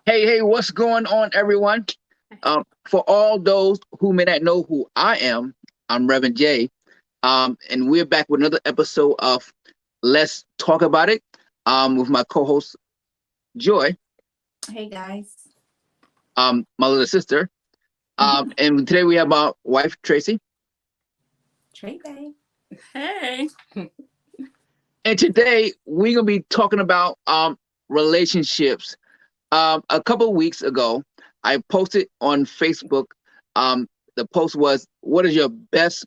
Hey, what's going on, everyone? For all those who may not know who I am, I'm Rev J, and we're back with another episode of Let's Talk About It, with my co-host Joy, Hey guys. my little sister, and today we have our wife Tracy, Trey Bay. Hey. and today we're gonna be talking about relationships. A couple of weeks ago, I posted on Facebook. The post was, "What is your best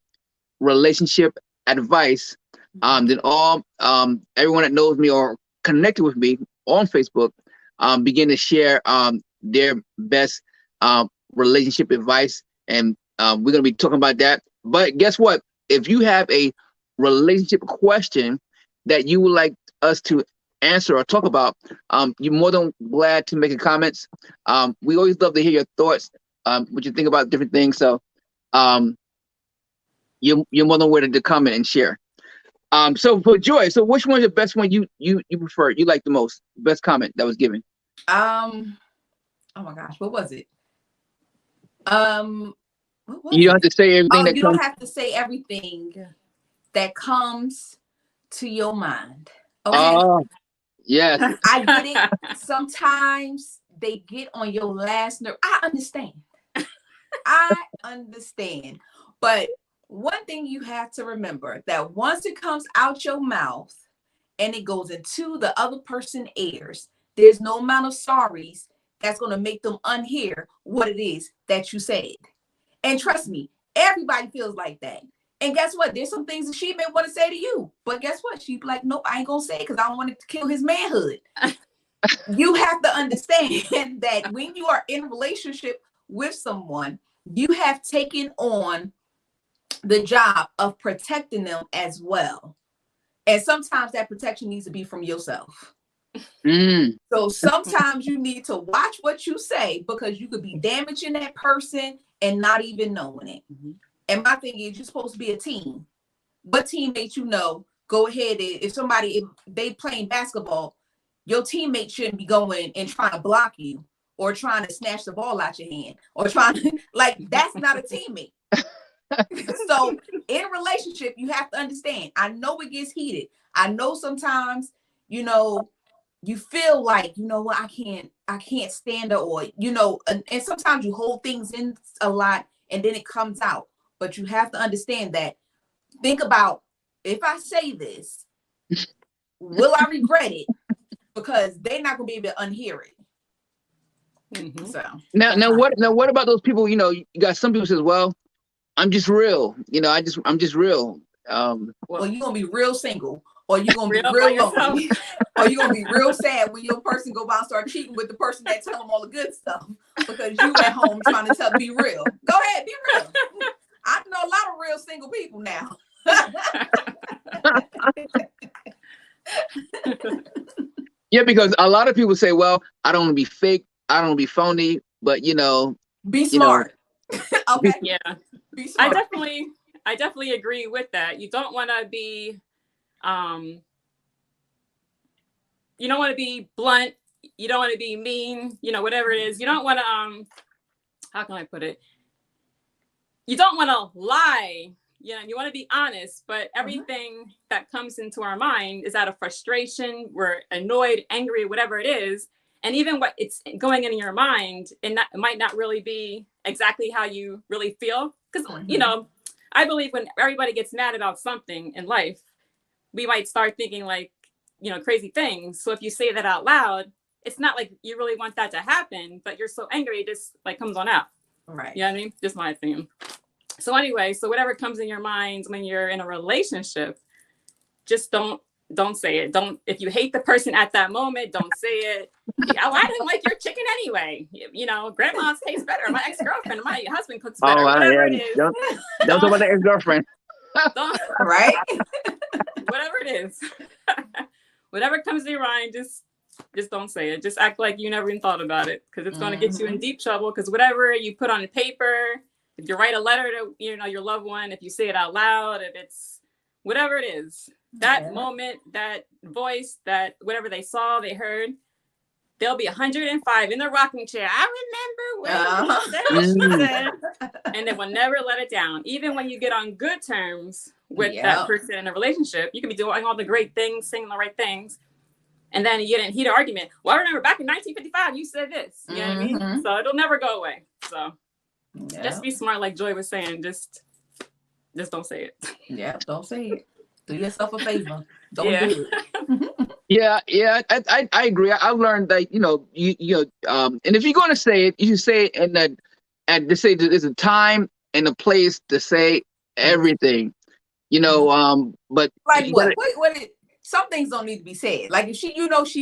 relationship advice?" Then all everyone that knows me or connected with me on Facebook began to share their best relationship advice, and we're gonna be talking about that. But guess what? If you have a relationship question that you would like us to answer or talk about, you're more than glad to make a comments. We always love to hear your thoughts, what you think about different things. So um, you're more than welcome to comment and share. So for Joy, so which one's the best one you prefer, you like the most? Best comment that was given? Oh my gosh, what was it? What was You don't it? have to say everything Oh, that you comes. don't have to say everything that comes to your mind. Okay. Oh, yes. I get it. Sometimes they get on your last nerve. I understand. I understand. But one thing you have to remember that once it comes out your mouth and it goes into the other person's ears, there's no amount of sorries that's going to make them unhear what it is that you said. And trust me, everybody feels like that. And guess what? There's some things that she may want to say to you. But guess what? She'd be like, nope, I ain't going to say it because I don't want to kill his manhood. You have to understand that when you are in a relationship with someone, you have taken on the job of protecting them as well. And sometimes that protection needs to be from yourself. So sometimes you need to watch what you say because you could be damaging that person and not even knowing it. Mm-hmm. And my thing is, you're supposed to be a team. What teammate you know, go ahead. If they playing basketball, your teammate shouldn't be going and trying to block you or trying to snatch the ball out your hand or trying to, like, that's not a teammate. So in a relationship, you have to understand, I know it gets heated. I know sometimes, you feel like, what, I can't stand it, or, and sometimes you hold things in a lot and then it comes out. But you have to understand that. Think about, if I say this, will I regret it? Because they're not gonna be able to unhear it. Mm-hmm. So Now what about those people? You got some people says, "Well, I'm just real. I'm just real." well, you're gonna be real single, or you're gonna be Real real by lonely, or you're gonna be real sad when your person go by and start cheating with the person that tell them all the good stuff because you at home trying to be real. Go ahead, be real. I know a lot of real single people now. Yeah, because a lot of people say, "Well, I don't want to be fake. I don't want to be phony." But Be smart. Okay. Yeah. Be smart. I definitely agree with that. You don't want to be you don't want to be blunt, you don't want to be mean, whatever it is. You don't want to how can I put it? You don't want to lie. You want to be honest, but everything that comes into our mind is out of frustration. We're annoyed, angry, whatever it is. And even what it's going in your mind, it might not really be exactly how you really feel. Because, I believe when everybody gets mad about something in life, we might start thinking like, crazy things. So if you say that out loud, it's not like you really want that to happen, but you're so angry, it just like comes on out. Right. You know what I mean? Just my opinion. So anyway, whatever comes in your mind when you're in a relationship, just don't say it. If you hate the person at that moment, don't say it. I didn't like your chicken anyway. Grandma's tastes better. My ex-girlfriend, my husband cooks better. Whatever it is. Don't talk about the ex-girlfriend. Right? Whatever it is. Whatever comes to your mind, just don't say it. Just act like you never even thought about it, because it's going to get you in deep trouble. Because whatever you put on paper, if you write a letter to your loved one, if you say it out loud, if it's whatever it is, that moment, that voice, that whatever they saw, they heard, they'll be 105 in the rocking chair. I remember when she said, and they will never let it down. Even when you get on good terms with that person in a relationship, you can be doing all the great things, saying the right things. And then you get in a heated argument. Well, I remember back in 1955, you said this. You know what I mean? So it'll never go away. So just be smart, like Joy was saying. Just don't say it. Yeah, don't say it. Do yourself a favor. Don't do it. Yeah, I agree. I've learned that and if you're going to say it, you should say it and to say that there's a time and a place to say everything. But like what? Some things don't need to be said. Like if she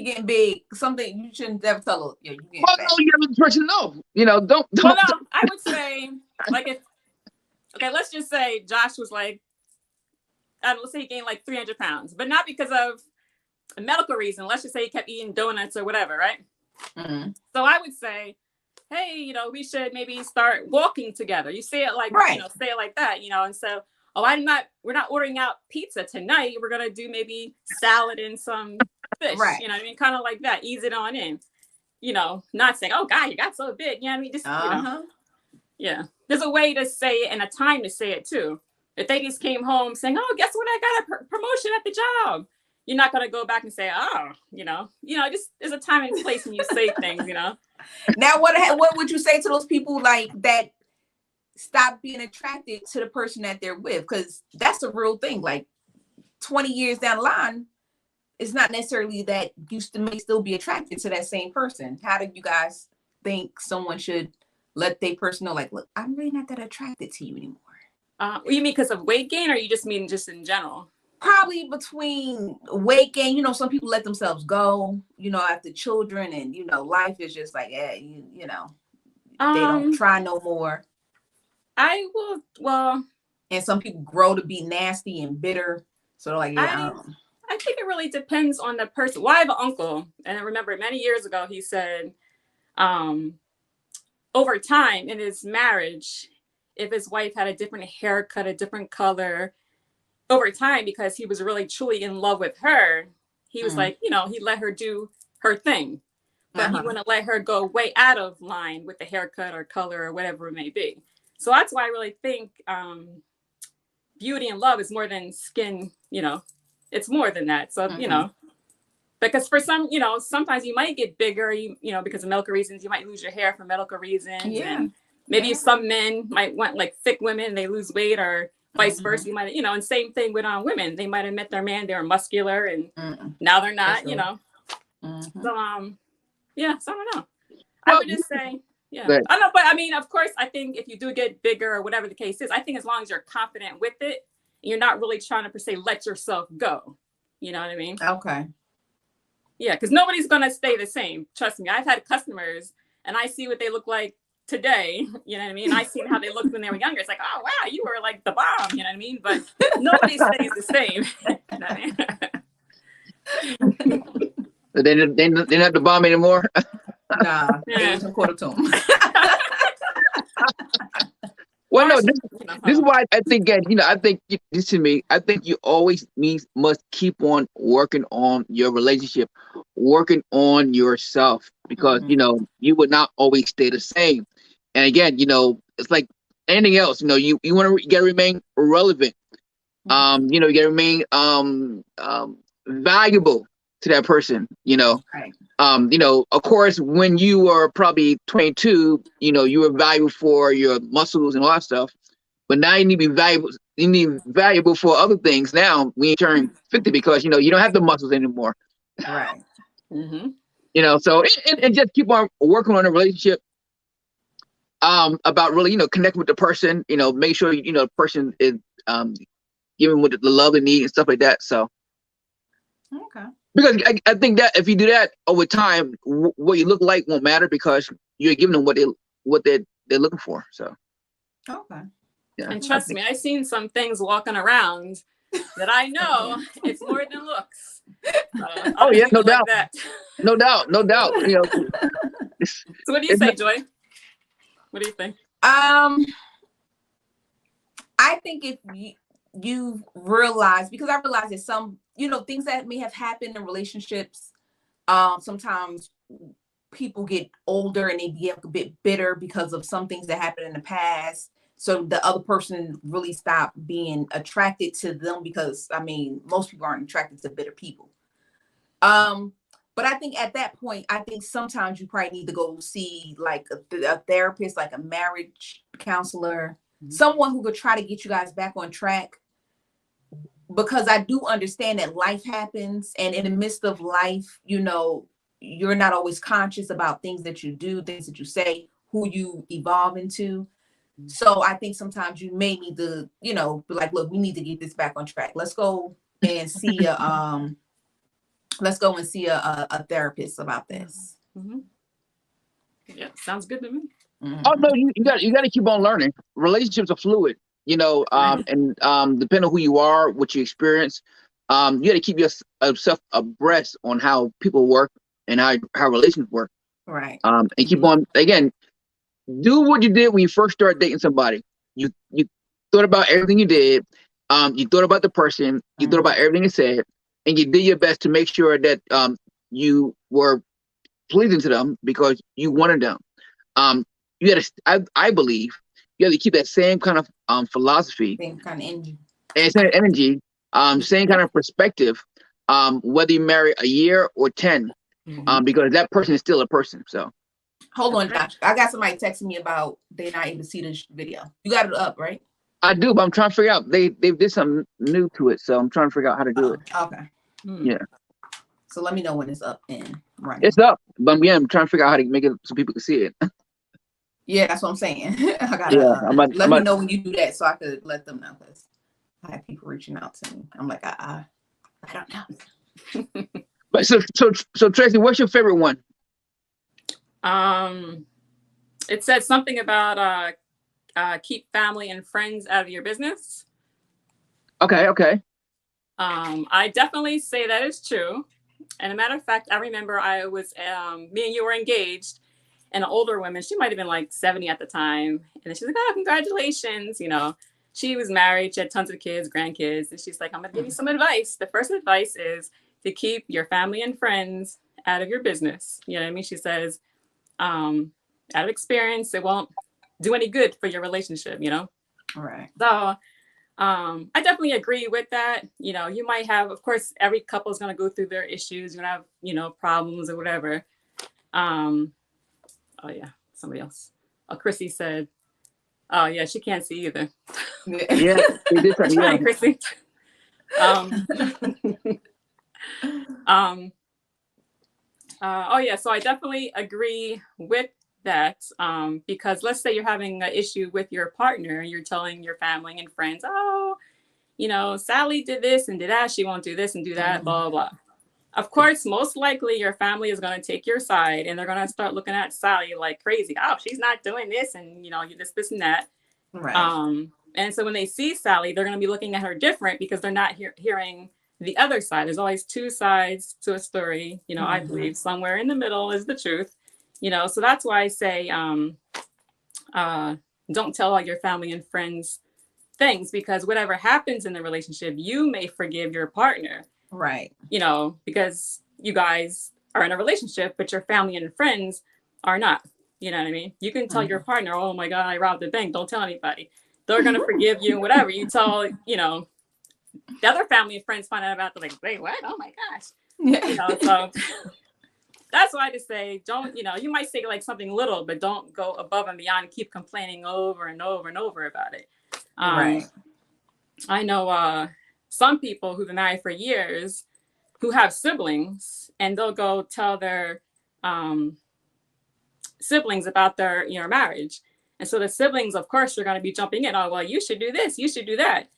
getting big, something you shouldn't ever tell her. Yeah, you getting fat. No, you let the person know. Don't. Well, no, I would say like let's just say Josh was like, let's say he gained like 300 pounds, but not because of a medical reason. Let's just say he kept eating donuts or whatever, right? So I would say, hey, we should maybe start walking together. You say it like, say it like that, and so, we're not ordering out pizza tonight. We're going to do maybe salad and some fish, right. You know what I mean? Kind of like that. Ease it on in, not saying, oh God, you got so big. You know what I mean? Just, yeah. There's a way to say it and a time to say it too. If they just came home saying, oh, guess what? I got a promotion at the job. You're not going to go back and say, oh, just there's a time and place when you say things, Now, what would you say to those people like that stop being attracted to the person that they're with? Because that's a real thing. Like 20 years down the line, it's not necessarily that you may still be attracted to that same person. How do you guys think someone should let their person know, like, look, I'm really not that attracted to you anymore? You mean because of weight gain, or you just mean just in general? Probably between weight gain. Some people let themselves go, after children, and life is just like, they don't try no more. I will. Well, and some people grow to be nasty and bitter. So they're like, I think it really depends on the person. Well, I have an uncle, and I remember many years ago he said, over time in his marriage, if his wife had a different haircut, a different color, over time, because he was really truly in love with her, he was like, he let her do her thing, but he wouldn't let her go way out of line with the haircut or color or whatever it may be. So that's why I really think beauty and love is more than skin, it's more than that. So, because for some, sometimes you might get bigger, because of medical reasons, you might lose your hair for medical reasons. Yeah. And maybe some men might want like thick women, they lose weight, or vice versa. You might, and same thing with women. They might have met their man, they were muscular, and now they're not, So, so I don't know. I would just say, I don't know, but I mean, of course, I think if you do get bigger or whatever the case is, I think as long as you're confident with it, you're not really trying to per se let yourself go. You know what I mean? Okay. Yeah, because nobody's gonna stay the same. Trust me, I've had customers and I see what they look like today, you know what I mean? I seen how they looked when they were younger. It's like, oh wow, you were like the bomb, you know what I mean? But nobody stays the same. You know what I mean? They're not the bomb anymore. Nah, it's a quarter to them. Well, no, this is why I think, I think this to me, I think you always must keep on working on your relationship, working on yourself, because, you would not always stay the same. And again, it's like anything else, you gotta remain relevant. You gotta remain valuable to that person, Right. Of course, when you were probably 22, you were valuable for your muscles and all that stuff. But now you need to be valuable. You need valuable for other things now when you turn 50, because, you don't have the muscles anymore. Right. So and just keep on working on a relationship. About really, connecting with the person, make sure, the person is giving with the love they need and stuff like that. So. Okay. Because I think that if you do that over time, what you look like won't matter, because you're giving them what they're looking for. So. Okay. Yeah. And trust me, I've seen some things walking around that I know it's more than looks. Oh yeah, no doubt. Like no doubt. So what do you say, Joy? What do you think? I think if you realize, because I realize that some, things that may have happened in relationships, sometimes people get older and they get a bit bitter because of some things that happened in the past. So the other person really stopped being attracted to them, because I mean, most people aren't attracted to bitter people. But I think at that point, I think sometimes you probably need to go see like a therapist, like a marriage counselor, someone who could try to get you guys back on track. Because I do understand that life happens, and in the midst of life, you know, you're not always conscious about things that you do, things that you say, who you evolve into. So I think sometimes you may need to, you know, be like, look, we need to get this back on track. Let's go and see a therapist about this. Mm-hmm. Yeah, sounds good to me. Mm-hmm. Oh no, you got to keep on learning. Relationships are fluid, you know, and depending on who you are, what you experience, you got to keep yourself abreast on how people work and how relations work. Right. And keep on, again, do what you did when you first started dating somebody. You thought about everything you did. You thought about the person. You thought about everything you said, and you did your best to make sure that you were pleasing to them because you wanted them. You got to, I believe, you have to keep that same kind of philosophy, same kind of energy, same kind of perspective, whether you marry a year or 10, because that person is still a person. So. Hold on, Josh. I got somebody texting me about they not able to see this video. You got it up, right? I do, but I'm trying to figure out they did something new to it, so I'm trying to figure out how to do it. Okay. Yeah. So let me know when it's up and running. It's up, but yeah, I'm trying to figure out how to make it so people can see it. Yeah, that's what I'm saying. I gotta let me know when you do that so I could let them know, because I have people reaching out to me. I'm like, I don't know. But so Tracy, what's your favorite one? It said something about keep family and friends out of your business. Okay. I definitely say that is true. And a matter of fact, I remember I was me and you were engaged, and an older woman, she might have been like 70 at the time, and she's like, oh, congratulations, you know. She was married, she had tons of kids, grandkids, and she's like, I'm gonna give you some advice. The first advice is to keep your family and friends out of your business. You know what I mean? She says, out of experience, it won't do any good for your relationship, you know? All right. So I definitely agree with that. You know, you might have, of course, every couple is going to go through their issues. You're going to have, you know, problems or whatever. Oh yeah, somebody else. Oh, Chrissy said, oh yeah, she can't see either. Yeah, it did something. Trying, Chrissy. Oh yeah, so I definitely agree with that, because let's say you're having an issue with your partner, you're telling your family and friends, oh, you know, Sally did this and did that, she won't do this and do that, blah, blah, blah. Of course, most likely your family is going to take your side, and they're going to start looking at Sally like crazy. Oh, she's not doing this, and you know, this and that. Right. And so when they see Sally, they're going to be looking at her different because they're not hearing the other side. There's always two sides to a story. You know, I believe somewhere in the middle is the truth. You know, so that's why I say, don't tell all your family and friends things, because whatever happens in the relationship, you may forgive your partner. Right. You know, because you guys are in a relationship, but your family and friends are not. You know what I mean? You can tell your partner, oh my God, I robbed the bank. Don't tell anybody. They're going to forgive you and whatever. You tell, you know, the other family and friends find out about it, they're like, wait, what? Oh my gosh. You know, so that's why I just say, don't, you know, you might say like something little, but don't go above and beyond and keep complaining over and over and over about it. Right. I know some people who've been married for years who have siblings, and they'll go tell their siblings about their, you know, marriage. And so the siblings, of course, are going to be jumping in. Oh, well, you should do this. You should do that.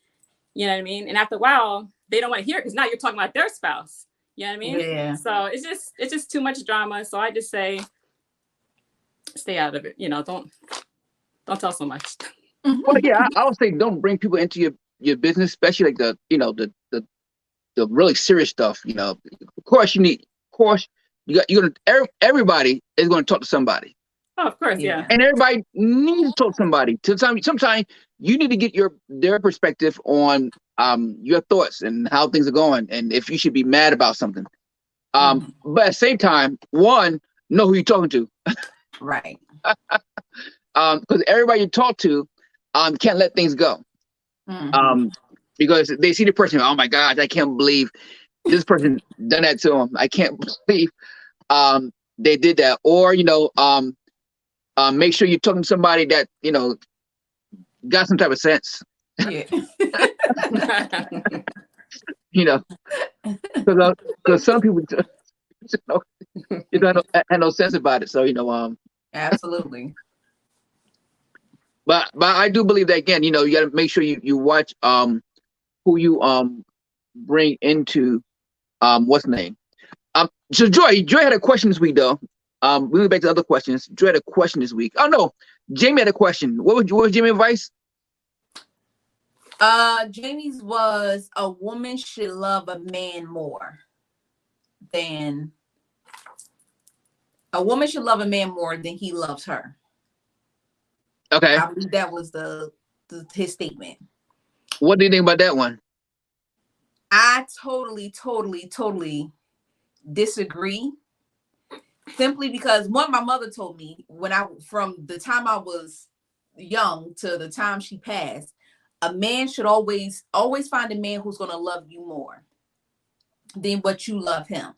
You know what I mean? And after a while, they don't want to hear it because now you're talking about their spouse. You know what I mean? Yeah. So it's just too much drama. So I just say, stay out of it. You know, don't tell so much. Well, yeah, I would say don't bring people into your business, especially like the, you know, the really serious stuff. You know, of course you're gonna everybody is going to talk to somebody. Oh, of course, yeah. And everybody needs to talk to somebody. Sometimes you need to get their perspective on your thoughts and how things are going, and if you should be mad about something. But at the same time, one, know who you're talking to. Right. Because everybody you talk to can't let things go. Because they see the person, oh my gosh, I can't believe this person done that to them. I can't believe they did that. Or, make sure you're talking to somebody that, got some type of sense. Yeah. Because some people don't have no sense about it. So, Absolutely. But I do believe that, again, you got to make sure you watch who you bring into what's the name. So Joy had a question this week, though. We went back to other questions. Joy had a question this week. Oh no, Jamie had a question. What was Jamie's advice? Jamie's was a woman should love a man more than he loves her. Okay. I believe that was his statement. What do you think about that one? I totally disagree. Simply because my mother told me from the time I was young to the time she passed, a man should always find a man who's going to love you more than what you love him.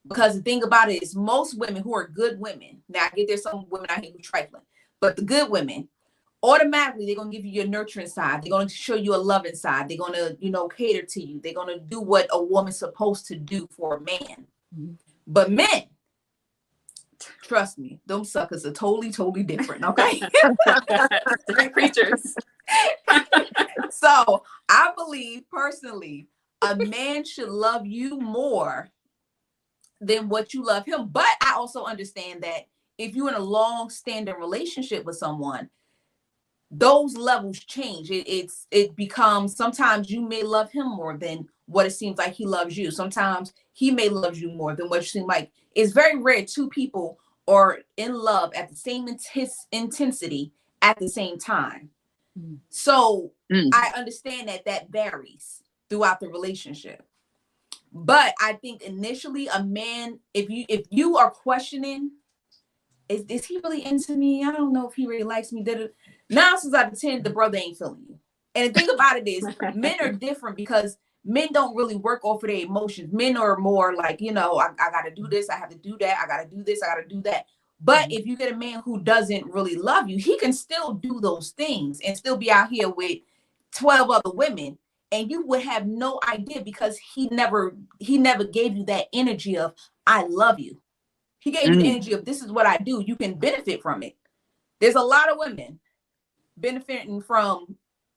Because the thing about it is, most women who are good women, now I get there's some women out here who trifling, but the good women, automatically they're going to give you your nurturing side. They're going to show you a loving side. They're going to, cater to you. They're going to do what a woman's supposed to do for a man. Mm-hmm. But men, trust me, them suckers are totally different, okay? Different creatures. So I believe personally, a man should love you more than what you love him. But I also understand that if you're in a long-standing relationship with someone, those levels change. It becomes, sometimes you may love him more than what it seems like he loves you. Sometimes he may love you more than what you seem like. It's very rare two people are in love at the same intensity at the same time. So I understand that varies throughout the relationship. But I think initially a man, if you are questioning, is he really into me? I don't know if he really likes me. 9 times out of 10, the brother ain't feeling you. And the thing about it is, men are different because men don't really work off of their emotions. Men are more like, I got to do this. I have to do that. I got to do this. I got to do that. But if you get a man who doesn't really love you, he can still do those things and still be out here with 12 other women. And you would have no idea because he never gave you that energy of, I love you. He gave you the energy of, this is what I do. You can benefit from it. There's a lot of women benefiting from,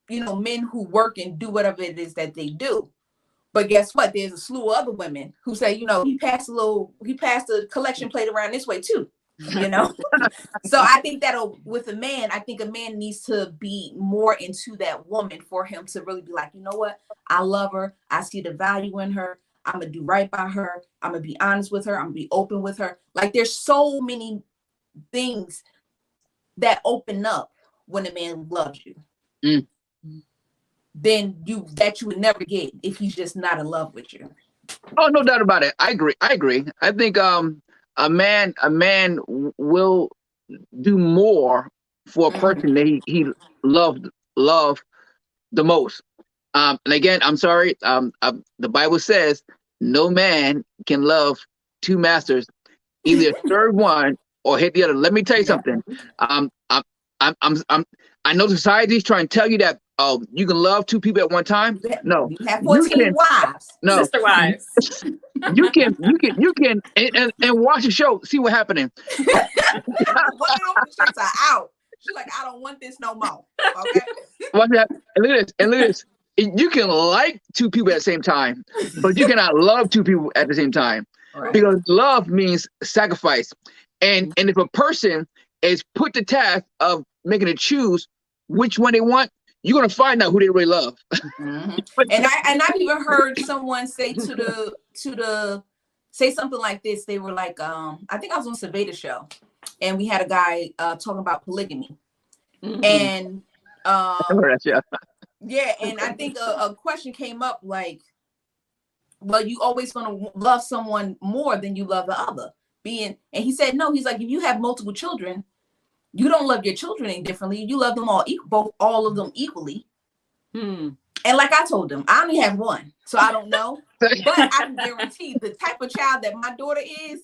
men who work and do whatever it is that they do. But guess what? There's a slew of other women who say, he passed a collection plate around this way too. So I think that with a man, I think a man needs to be more into that woman for him to really be like, you know what? I love her. I see the value in her. I'm going to do right by her. I'm going to be honest with her. I'm going to be open with her. Like there's so many things that open up when a man loves you. Then you would never get if he's just not in love with you. Oh, no doubt about it. I agree. I think a man will do more for a person that he loved the most. And again, I'm sorry. The Bible says no man can love two masters, either serve one or hate the other. Let me tell you something. I know society's trying to tell you that you can love two people at one time. No, you have 14 wives. No, sister wives. You can and watch the show. See what's happening. One of those shirts are out. She's like, I don't want this no more. Okay. Watch that. And look at this. You can like two people at the same time, but you cannot love two people at the same time. Right. Because love means sacrifice. And if a person is put the task of making a choose which one they want, you're gonna find out who they really love. And I've even heard someone say say something like this. They were like, I think I was on Saveda show, and we had a guy talking about polygamy, and yeah, and I think a question came up like, well, you always gonna love someone more than you love the other. being, and he said, no, he's like, if you have multiple children, you don't love your children any differently. You love them all of them equally. And like I told them, I only have one, so I don't know. But I can guarantee the type of child that my daughter is,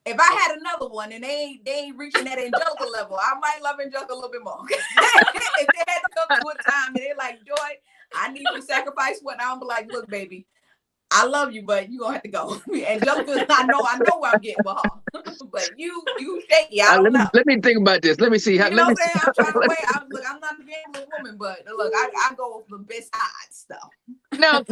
if I had another one and they ain't reaching that angelical level, I might love Angelica a little bit more. If they had to come to a time and they're like, Joy, I need you to sacrifice what, I'm like, look, baby, I love you, but you gonna have to go. Angelica, I know where I'm getting with her. But you shaky. I don't know. Let me think about this. Let me see. You know what I'm saying? I'm trying to wait. I'm not a gambling woman, but look, I go with the best odds stuff. Now,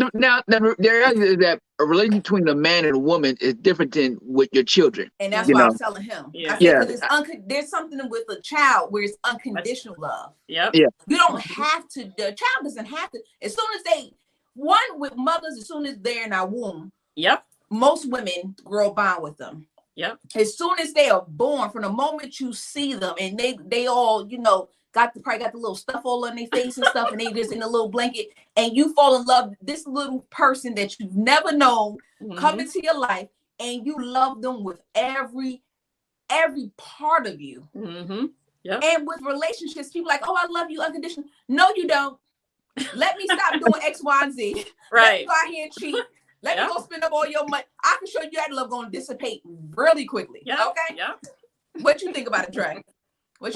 there is that a relation between a man and a woman is different than with your children. And that's why I was telling him. Yeah. I said, there's something with a child where it's unconditional love. Yep. Yeah. You don't have to. The child doesn't have to. As soon as with mothers, as soon as they're in our womb. Yep. Most women grow a bond with them. Yep. As soon as they are born, from the moment you see them, and they all, probably got the little stuff all on their face and stuff, and they just in a little blanket, and you fall in love with this little person that you've never known come into your life, and you love them with every part of you. Yep. And with relationships, people like, oh, I love you unconditional. No, you don't. Let me stop doing X, Y, and Z. Right. Let me go out here and cheat. Let me go spend up all your money. I can show you that love going to dissipate really quickly. Yeah. Okay. Yeah. What you think about it, Trey? Wait,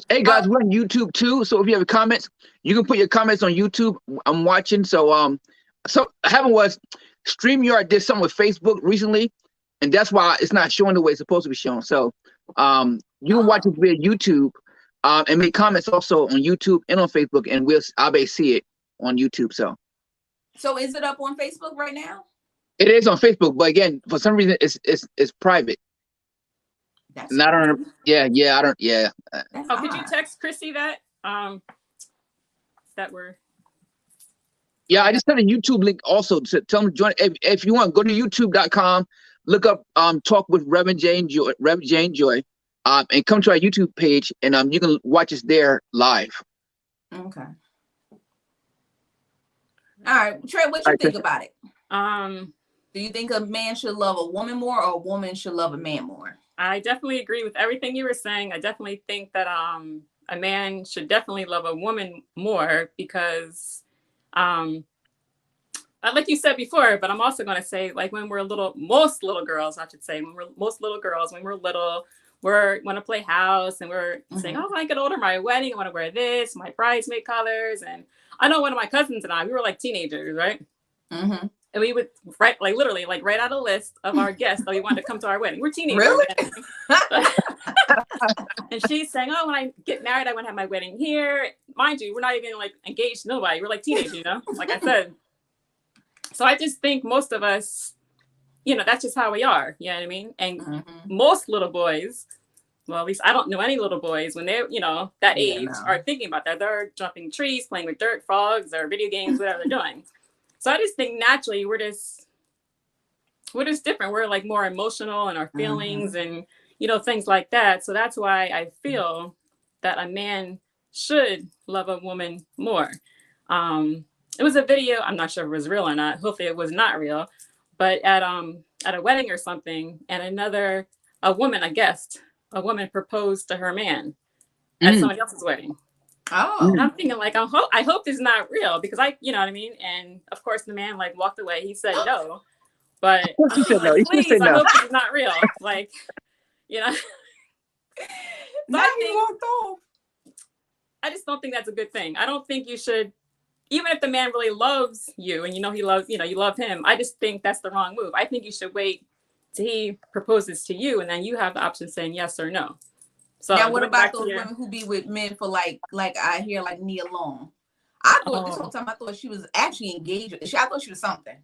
hey guys, we're on YouTube too. So if you have comments, you can put your comments on YouTube. I'm watching. So so happened was StreamYard did something with Facebook recently, and that's why it's not showing the way it's supposed to be shown. So you can watch it via YouTube. And make comments also on YouTube and on Facebook, and I'll be see it on YouTube. So is it up on Facebook right now? It is on Facebook, but again, for some reason, it's private. That's and I don't. Yeah. Could you text Chrissy that? That were. Yeah, I just sent a YouTube link also to tell them to join. If you want, go to YouTube.com, look up Talk with Rev J and Joy, Rev J and Joy. And come to our YouTube page, and you can watch us there live. Okay. All right, Trey, what you think about it? Do you think a man should love a woman more, or a woman should love a man more? I definitely agree with everything you were saying. I definitely think that a man should definitely love a woman more because, like you said before, but I'm also going to say, like when we're most little girls, I should say, when we're little. We want to play house, and we're saying, oh, when I get older, my wedding, I want to wear this, my bridesmaid colors. And I know one of my cousins and I, we were like teenagers, right? And we would write, like literally, like write out a list of our guests that we wanted to come to our wedding. We're teenagers. Really? And she's saying, oh, when I get married, I want to have my wedding here. Mind you, we're not even like engaged to nobody. We're like teenagers, like I said. So I just think most of us, that's just how we are. You know what I mean? And most little boys, well, at least I don't know any little boys when they're, that age are thinking about that. They're jumping trees, playing with dirt, frogs, or video games, whatever they're doing. So I just think naturally we're just different. We're like more emotional in our feelings and, things like that. So that's why I feel that a man should love a woman more. It was a video. I'm not sure if it was real or not. Hopefully it was not real. But at a wedding or something, and a woman proposed to her man at somebody else's wedding. Oh, and I'm thinking like, I hope this is not real, because you know what I mean. And of course, the man like walked away. He said no, but he said no. Please, I hope this is not real. Like, Now he walked off. I just don't think that's a good thing. I don't think you should. Even if the man really loves you and he loves, you love him, I just think that's the wrong move. I think you should wait till he proposes to you, and then you have the option of saying yes or no. So now, what about those women who be with men for like I hear like Nia Long? I thought this whole time I thought she was actually engaged. I thought she was something.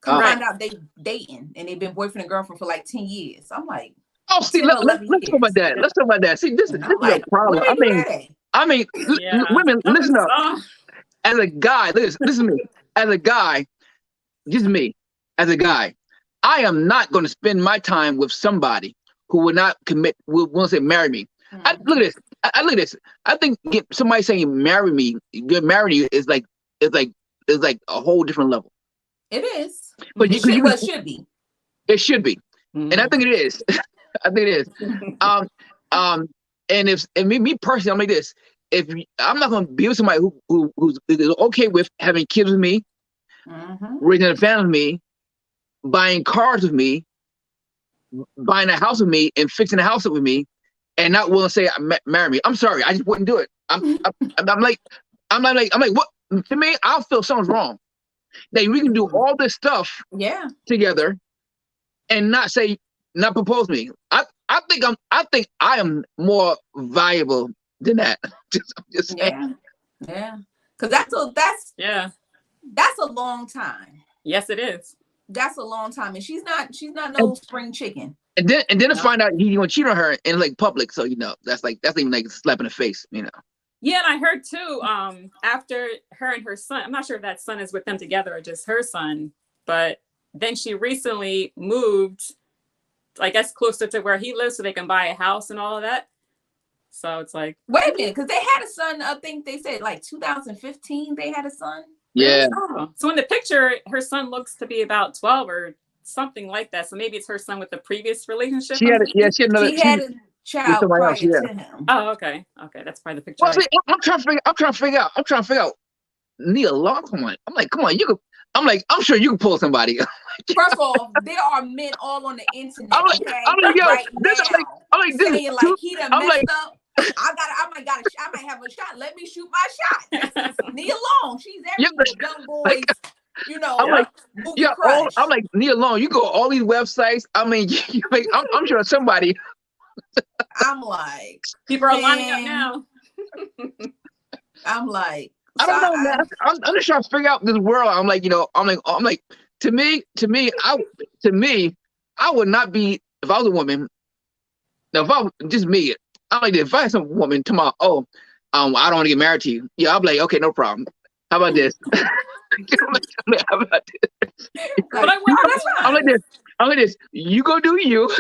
Come find out they dating and they've been boyfriend and girlfriend for like 10 years. I'm like, oh, see, let's talk about that. Let's talk about that. See, this is a problem. I mean, women, listen up. As a guy, listen to me. As a guy, I am not going to spend my time with somebody who will not commit, will say marry me. Look at this. I think somebody saying marry me, get married to you is like a whole different level. It is. But it should be. It should be. And I think it is. I think it is. And me personally, I'm like this. I'm not gonna be with somebody who's okay with having kids with me, raising a family with me, buying cars with me, buying a house with me, and fixing a house up with me, and not willing to say marry me. I'm sorry, I just wouldn't do it. I'm like, what? To me, I'll feel something's wrong. That we can do all this stuff together and not propose me. I think I am more valuable than that. Just saying. Yeah. Cause that's a long time. Yes, it is. That's a long time, and she's not no spring chicken. And then to find out he gonna cheat on her in like public, so that's even like a slap in the face, Yeah, and I heard too, after her and her son, I'm not sure if that son is with them together or just her son, but then she recently moved, I guess, closer to where he lives so they can buy a house and all of that. So it's like, wait a minute, because they had a son, I think they said like 2015 they had a son. Yeah. Oh. So in the picture, her son looks to be about 12 or something like that. So maybe it's her son with the previous relationship. She had a child prior to him. Oh, okay. Okay, that's probably the picture. Well, see, I'm trying to figure out. Nia Long, come on. I'm like, come on, you could. I'm sure you can pull somebody. First of all, there are men all on the internet. I'm like, yo, right this is saying like he done messed up. I might have a shot. Let me shoot my shot. Nia Long, she's everywhere. Young boys. I'm like Nia Long. You go to all these websites. I mean, I'm sure somebody. I'm like, people are lining up now. I'm like, I don't know, man. I'm just trying to figure out this world. I'm like, to me, I would not be if I was a woman. Now, if I was just me, I'm like, if I had some woman tomorrow, I don't want to get married to you. Yeah, I'll be like, okay, no problem. How about this? How about this? I'm like this. You go do you.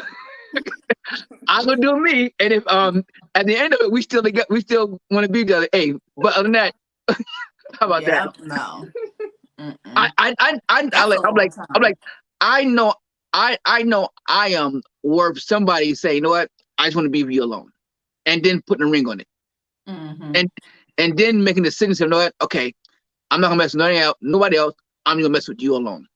I'm gonna do me. And if at the end of it we still want to be together. Hey, but other than that, how about that? No. I'm like, I know I am worth somebody saying, you know what, I just want to be with you alone. And then putting a ring on it. And then making the decision, you know what, okay, I'm not gonna mess with nobody else. I'm gonna mess with you alone.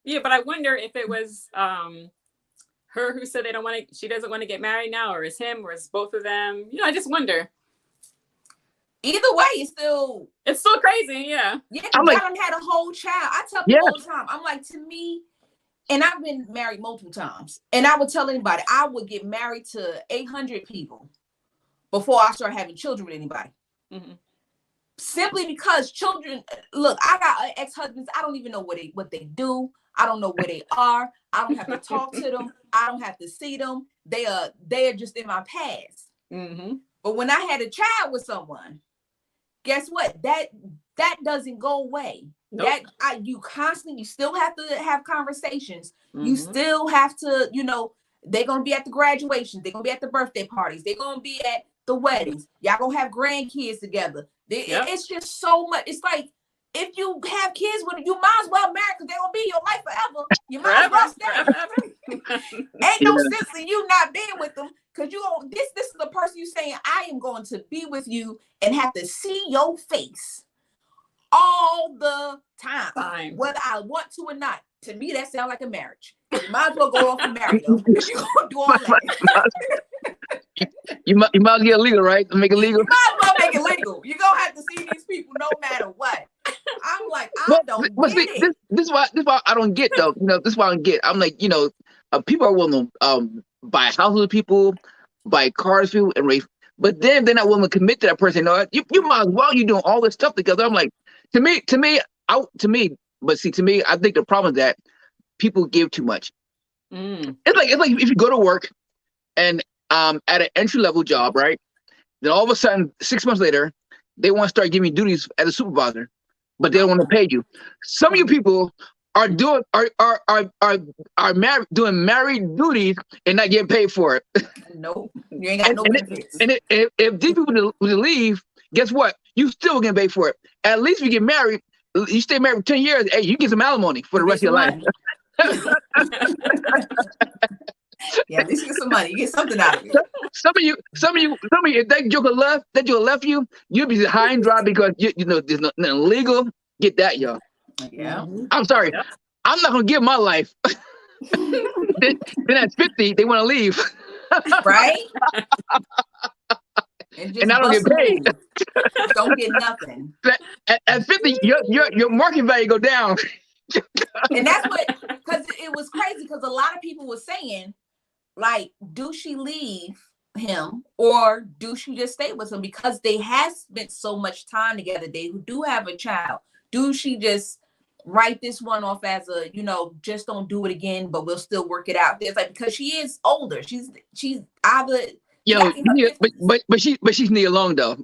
Yeah, but I wonder if it was her who said she doesn't want to get married now, or is him, or is both of them? I just wonder. Either way, it's still crazy, yeah. Yeah, I done had a whole child. I tell people all the time, I'm like, to me, and I've been married multiple times, and I would tell anybody, I would get married to 800 people before I start having children with anybody. Simply because children, look, I got ex-husbands, I don't even know what they do. I don't know where they are. I don't have to talk to them. I don't have to see them. They are just in my past. But when I had a child with someone, guess what? That doesn't go away. Nope. You still have to have conversations. You still have to, they're gonna be at the graduations, they're gonna be at the birthday parties, they're gonna be at the weddings. Y'all gonna have grandkids together. It's just so much. It's like, if you have kids with it, you might as well marry, because they're gonna be in your life forever. You might as well stay. Ain't no sense in you not being with them, because this is the person you saying, I am going to be with you and have to see your face all the time, whether I want to or not. To me, that sounds like a marriage. You might as well go off and marry them, because you're gonna do all that. You might as well get legal, right? Make it legal. You might as well make it legal. You're gonna have to see these people no matter what. I'm like, I don't get it. This is why I don't get, though. This is why I don't get. I'm like, people are willing to buy houses with people, buy cars with people, and raise. But then they're not willing to commit to that person. You might as well. You're doing all this stuff together. I'm like, to me, I think the problem is that people give too much. It's like if you go to work and at an entry-level job, right? Then all of a sudden, 6 months later, they want to start giving you duties as a supervisor, but they don't want to pay you. Some of you people are doing married duties and not getting paid for it. No, you ain't got no benefits. And if these people would leave, guess what? You still get paid for it. At least if you get married, you stay married for 10 years, hey, you get some alimony for the rest of your life. Yeah, at least you get some money. You get something out of it. Some of you, if that joker left you, you'll be high and dry because you know there's nothing legal. Get that, y'all. Yeah. I'm sorry. Yep. I'm not gonna give my life. then at 50, they want to leave. Right? And just I don't get paid. Don't get nothing. At 50, your market value go down. And that's what, because it was crazy, because a lot of people were saying, like, do she leave him or do she just stay with him? Because they have spent so much time together. They do have a child. Do she just write this one off as a, just don't do it again, but we'll still work it out? It's like, because she is older. She's either but she's near alone though.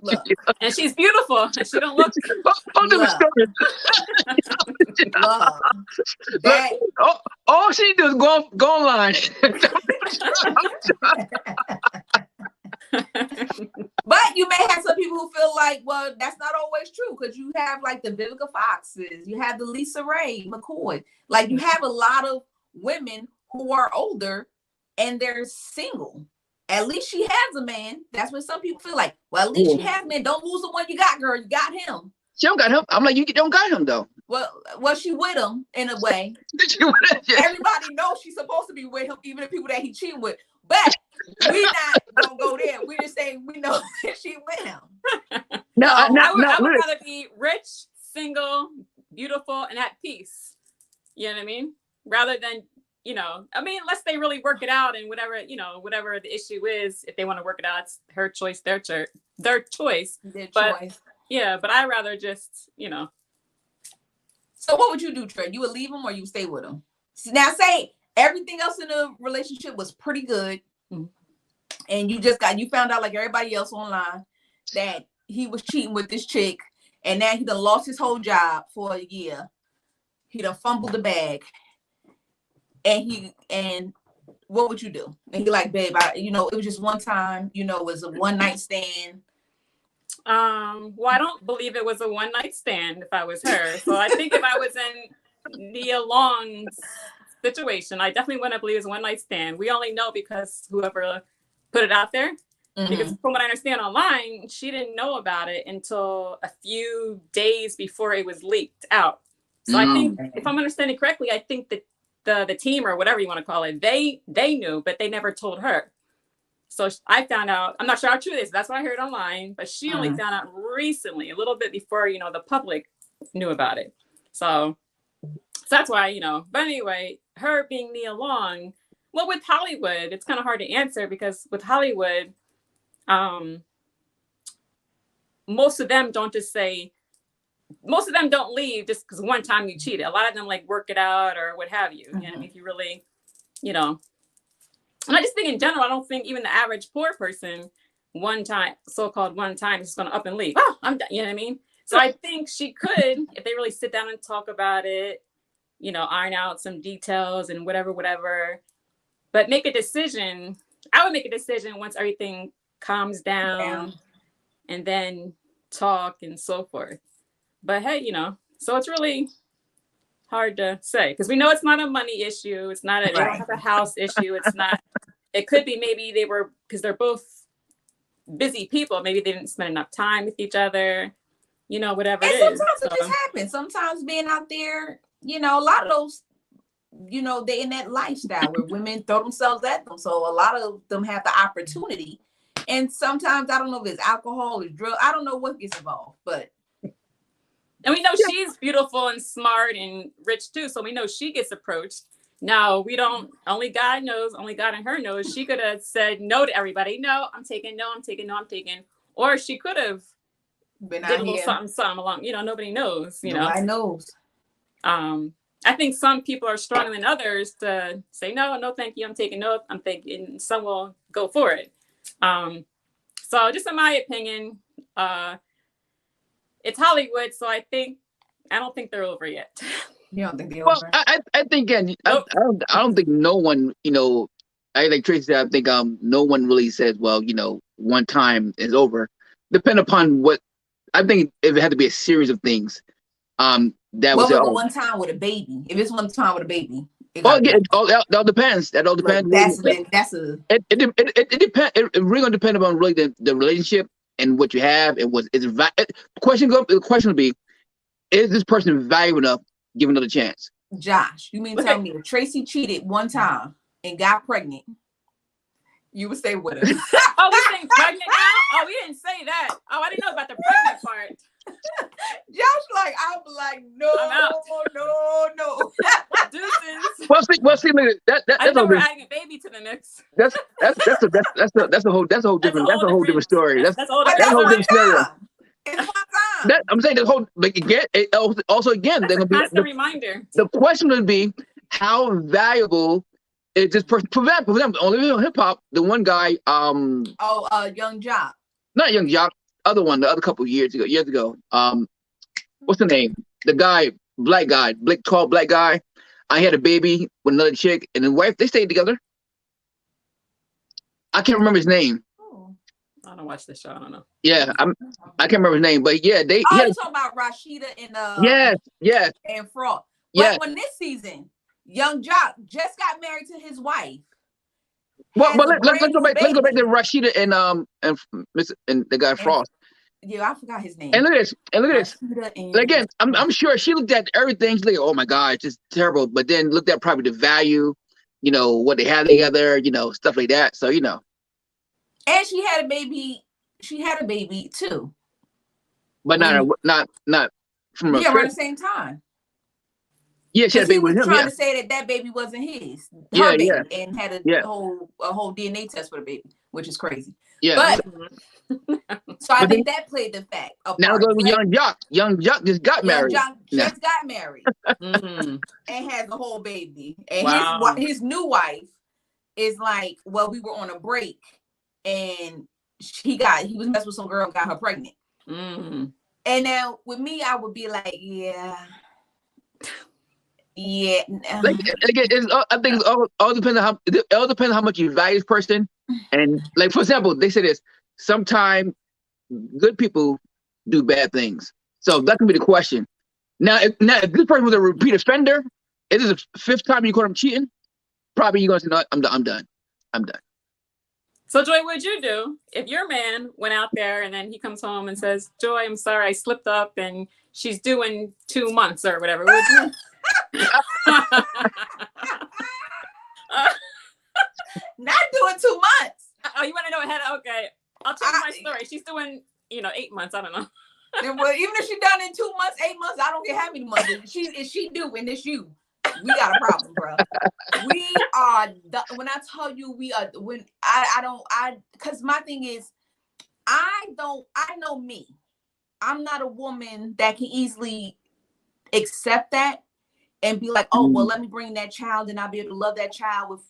Look. And she's beautiful. And she don't look. All she does is go online. But you may have some people who feel like, well, that's not always true, because you have like the Vivica Foxes, you have the Lisa Ray McCoy, like you have a lot of women who are older and they're single. At least she has a man. That's what some people feel like. Well, at least she has a man. Don't lose the one you got, girl. You got him. She don't got him. I'm like, you don't got him though. Well, she with him in a way. Everybody knows she's supposed to be with him, even the people that he cheating with. But we not gonna go there. We're just saying we know that she with him. I would rather be rich, single, beautiful, and at peace. You know what I mean? Rather than, unless they really work it out and whatever the issue is, if they want to work it out, it's her choice, their choice. Choice. Yeah, but I'd rather just, So what would you do, Trey? You would leave him or you would stay with him? Now say everything else in the relationship was pretty good. Mm-hmm. And you found out like everybody else online that he was cheating with this chick, and now he done lost his whole job for a year. He done fumbled the bag. And what would you do? And he like, babe, it was just one time, it was a one night stand. Well, I don't believe it was a one night stand if I was her. So I think if I was in Nia Long's situation, I definitely wouldn't believe it was a one night stand. We only know because whoever put it out there. Mm-hmm. Because from what I understand online, she didn't know about it until a few days before it was leaked out. So I think, if I'm understanding correctly, I think that the team, or whatever you want to call it, they knew, but they never told her. So I found out, I'm not sure how true it is, that's what I heard online, but she only found out recently, a little bit before, the public knew about it. So that's why, but anyway, her being Nia Long, well, with Hollywood, it's kind of hard to answer, because with Hollywood, most of them don't leave just because one time you cheated. A lot of them like work it out or what have you. And if you really, and I just think in general, I don't think even the average poor person so-called one time is going to up and leave. Oh, I'm done. You know what I mean? So I think she could, if they really sit down and talk about it, iron out some details and whatever, but make a decision. I would make a decision once everything calms down and then talk and so forth. But hey, so it's really hard to say, because we know it's not a money issue. It's not they don't have a house issue. It's not, it could be maybe because they're both busy people. Maybe they didn't spend enough time with each other, whatever and it sometimes is. It just happens. Sometimes being out there, a lot of those, they in that lifestyle where women throw themselves at them. So a lot of them have the opportunity. And sometimes, I don't know if it's alcohol or drug. I don't know what gets involved, but. And we know she's beautiful and smart and rich too. So we know she gets approached. Now we don't, only God knows, only God and her knows. She could have said no to everybody. No, I'm taking. Or she could have been did a little something along, nobody knows, Nobody knows. I think some people are stronger than others to say, no, thank you. I'm taking no, I'm thinking some will go for it. So just in my opinion, it's Hollywood, so I don't think they're over yet. You don't think they're over? Well, I think again, I don't think no one, I like Tracy said, I think no one really says, well, one time is over. Depend upon what, I think if it had to be a series of things, that What was it. was one time with a baby? If it's one time with a baby, Oh, yeah, that all depends. That all depends. That's a It depends. It really gonna depend upon really the relationship and what you have and what is the question. The question would be: is this person valuable enough? Give another chance. Josh, you mean tell me if Tracy cheated one time and got pregnant, you would stay with her? Oh, we saying pregnant now? Oh, we didn't say that. Oh, I didn't know about the pregnant part. Josh, like I'm like no. Deuces. Well, see, that's I didn't know we're adding a baby to the mix. That's a whole different story. That's a whole different scenario. It's one time. I'm saying the whole again. Also, again, they're gonna be constant reminder. The question would be, how valuable is this person? For them, only hip hop. The one guy, Young Jock. Not Young Jock. Other one, the other couple of years ago. What's the name? The guy, black guy, tall black guy. I had a baby with another chick and his wife. They stayed together. I can't remember his name. I don't watch this show. I don't know. Yeah, I can't remember his name, but yeah, they. Oh, you talking about Rashida and yes, and Fraud. Yeah. But when this season, Young Jock just got married to his wife. Well, let's go back. Let's go back to Rashida and the guy Frost. Yeah, I forgot his name. And look at this. Again, I'm sure she looked at everything. She's like, oh my God, it's just terrible. But then looked at probably the value, what they had together, stuff like that. So And she had a baby. She had a baby too. But not from a around the same time. Yeah, she had a baby with him. Trying to say that baby wasn't his. Baby, and had a whole DNA test for the baby, which is crazy. Yeah. But so I think that played the fact. Now go with Young Jock. Young Jock just got married. Young Jock just got married and has a whole baby. And his new wife is like, well, we were on a break and he was messing with some girl and got her pregnant. And now with me, I would be like, yeah. Like again, I think it all depends on how much you value this person. And like for example, they say this: sometimes good people do bad things. So that can be the question. Now, if this person was a repeat offender, it is the fifth time you caught him cheating. Probably you're gonna say, no, I'm done. So Joy, what'd you do if your man went out there and then he comes home and says, Joy, I'm sorry, I slipped up and she's due in 2 months or whatever? Would you? Not doing 2 months. Oh, you want to know ahead? Okay, I'll tell you my story. She's doing, 8 months. I don't know. Well, even if she's done in 2 months, 8 months, I don't care how many months. If she do, and it's you, we got a problem, bro. We are. When I tell you, we are. When because my thing is, I know me. I'm not a woman that can easily accept that and be like, oh, well, let me bring that child and I'll be able to love that child with,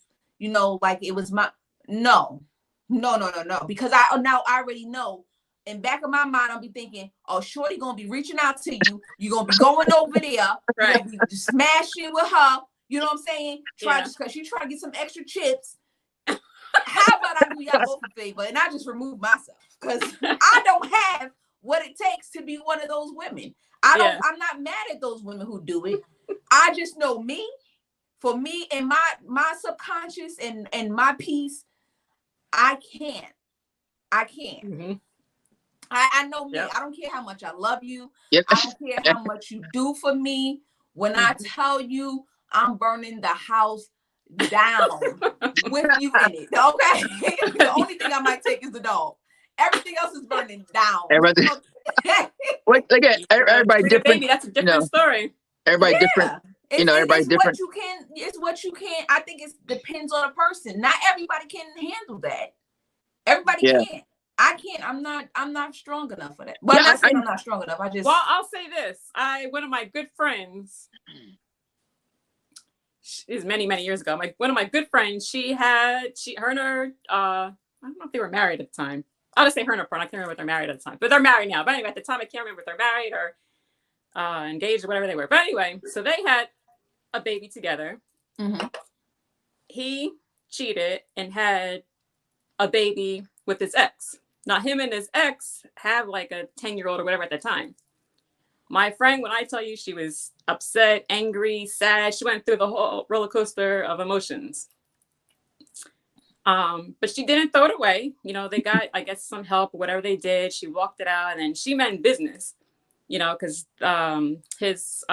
like it was my, no. Because I already know in back of my mind, I'll be thinking, oh, shorty going to be reaching out to you. You're going to be going over there. Right. You're going to be smashing with her. You know what I'm saying? Just because she's trying to get some extra chips. How about I do y'all both a favor and I just remove myself? Because I don't have what it takes to be one of those women. I'm not mad at those women who do it. I just know me. For me and my subconscious and my peace, I can't. Mm-hmm. I know me. Yep. I don't care how much I love you. Yep. I don't care how much you do for me. When I tell you I'm burning the house down with you in it. Okay. The only thing I might take is the dog. Everything else is burning down. Everybody different. Baby, that's a different story. Everybody different. Everybody's different. It's what you can. I think it depends on the person. Not everybody can handle that. Everybody can't. I can't. I'm not strong enough for that. Well, I'm not strong enough. Well, I'll say this. One of my good friends, is many years ago. One of my good friends, her and her, I don't know if they were married at the time. I'll just say her and her friend. I can't remember if they're married at the time, but they're married now. But anyway, at the time, I can't remember if they're married or engaged or whatever they were. But anyway, so they had a baby together. Mm-hmm. He cheated and had a baby with his ex. Now him and his ex have like a 10-year-old or whatever at the time. My friend, when I tell you she was upset, angry, sad, she went through the whole roller coaster of emotions. But she didn't throw it away. You know, they got, I guess, some help or whatever they did. She walked it out, and then she meant business, you know, because his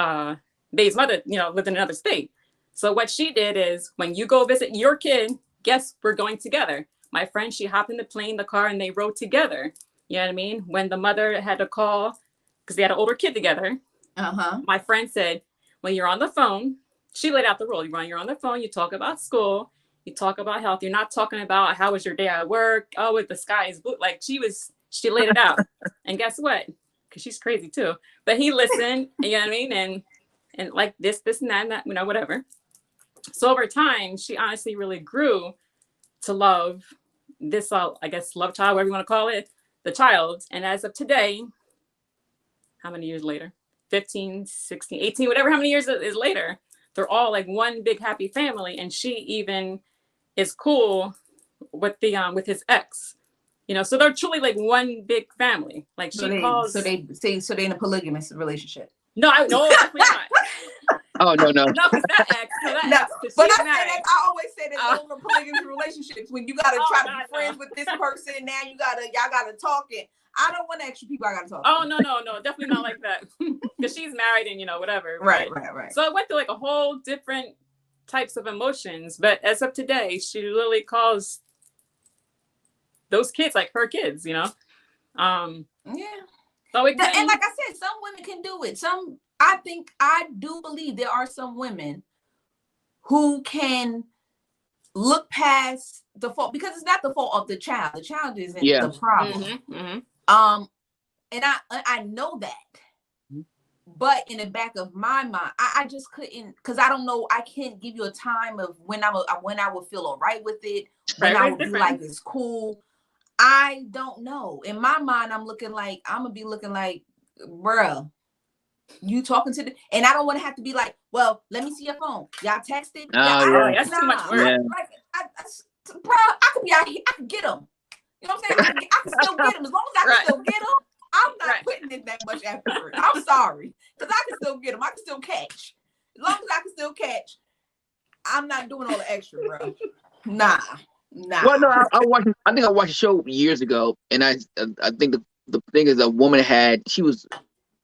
baby's mother, you know, lived in another state. So what she did is, when you go visit your kid, guess we're going together. My friend, she hopped in the plane, the car, and they rode together. You know what I mean? When the mother had to call, because they had an older kid together, my friend said, when you're on the phone, she laid out the rule. When you're on the phone, you talk about school, you talk about health. You're not talking about how was your day at work. Oh, the sky is blue. Like she laid it out. And guess what? Because she's crazy too. But he listened, you know what I mean? And like this and that, you know, whatever. So over time, she honestly really grew to love this, I guess, love child, whatever you want to call it, the child. And as of today, how many years later? 15, 16, 18, whatever, how many years is later, they're all like one big happy family. And she even is cool with with his ex, you know, so they're truly like one big family. Like so they in a polygamous relationship. No, definitely not. Oh, no. No, because that ex, but I always say that those are polygamous relationships when you gotta try to be friends with this person. Now y'all gotta talk, and I don't want extra people I gotta talk to. Oh, no, definitely not like that. Because she's married and, you know, whatever. Right. So it went through like a whole different types of emotions. But as of today, she literally calls those kids like her kids, you know? Yeah. So and like I said, some women can do it. I do believe there are some women who can look past the fault, because it's not the fault of the child. The child isn't the problem. And I know that. But in the back of my mind, I just couldn't, because I don't know. I can't give you a time of when I would feel all right with it, when I would be like, it's cool. I don't know. In my mind, I'm gonna be looking like, bruh, you talking to and I don't want to have to be like, well, let me see your phone. Y'all texted? That's too much work. Bro, I could be out here. I can get them. You know what I'm saying? I can still get them. As long as I can still get them, I'm not putting in that much effort. I'm sorry. Because I can still get them. I can still catch. As long as I can still catch, I'm not doing all the extra, bro. Nah. Well, no, I think I watched a show years ago, and I think the thing is, a woman she was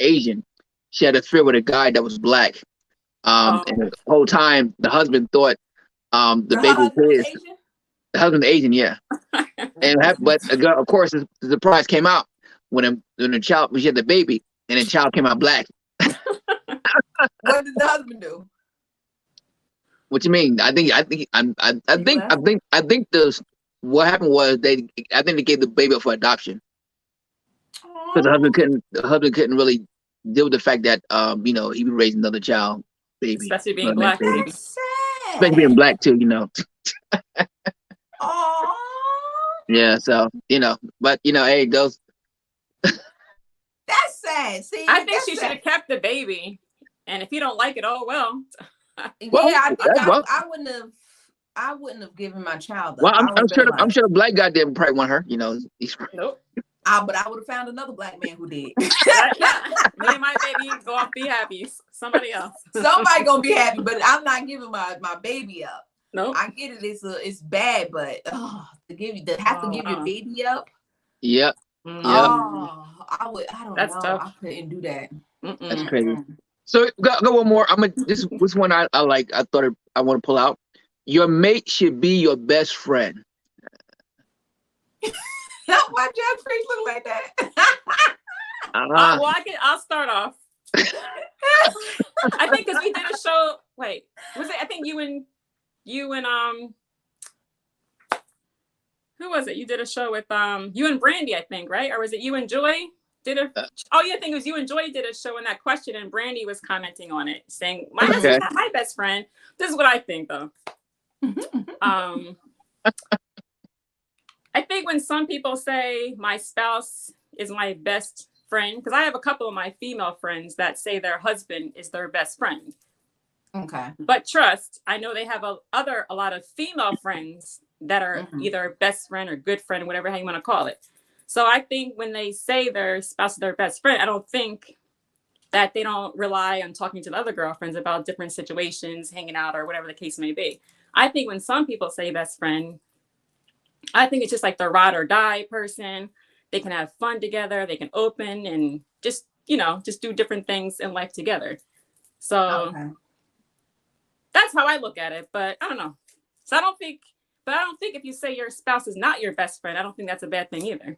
Asian. She had an affair with a guy that was black. And the whole time the husband thought the baby was his. Asian? The husband's Asian, yeah. But of course, the surprise came out when she had the baby, and the child came out black. What did the husband do? What you mean? I think what happened was they gave the baby up for adoption. Because the husband couldn't really deal with the fact that you know, he was raising another child, baby. Especially being black. That's sad. Especially being black too, you know. Oh. Yeah, so you know, but you know, hey, those. That's sad. See, I think she should have kept the baby, and if you don't like it, oh well. I think I wouldn't have given my child up. Well, I'm sure the black guy didn't probably want her. You know, nope. But I would have found another black man who did. Me and my baby go off, be happy. Somebody else. Somebody gonna be happy, but I'm not giving my baby up. Nope. I get it. It's bad, but to give your baby up. Yep. Oh, I don't That's know. tough. I couldn't do that. That's crazy. So go one more. this one I like. I thought I want to pull out. Your mate should be your best friend. Why Jeffrey look like that? Well, I'll start off. I think because we did a show. Wait, was it? I think you and who was it? You did a show with you and Brandy, I think, right? Or was it you and Joy? Oh yeah, I think it was you and Joy did a show in that question, and Brandy was commenting on it, saying, "My husband's not my best friend." This is what I think, though. I think when some people say my spouse is my best friend, because I have a couple of my female friends that say their husband is their best friend. Okay. But trust, I know they have a lot of female friends that are either best friend or good friend, whatever how you want to call it. So I think when they say their spouse is their best friend, I don't think that they don't rely on talking to the other girlfriends about different situations, hanging out, or whatever the case may be. I think when some people say best friend, I think it's just like the ride or die person. They can have fun together. They can open and just, just do different things in life together. So that's how I look at it. But I don't know. So I don't think if you say your spouse is not your best friend, I don't think that's a bad thing either.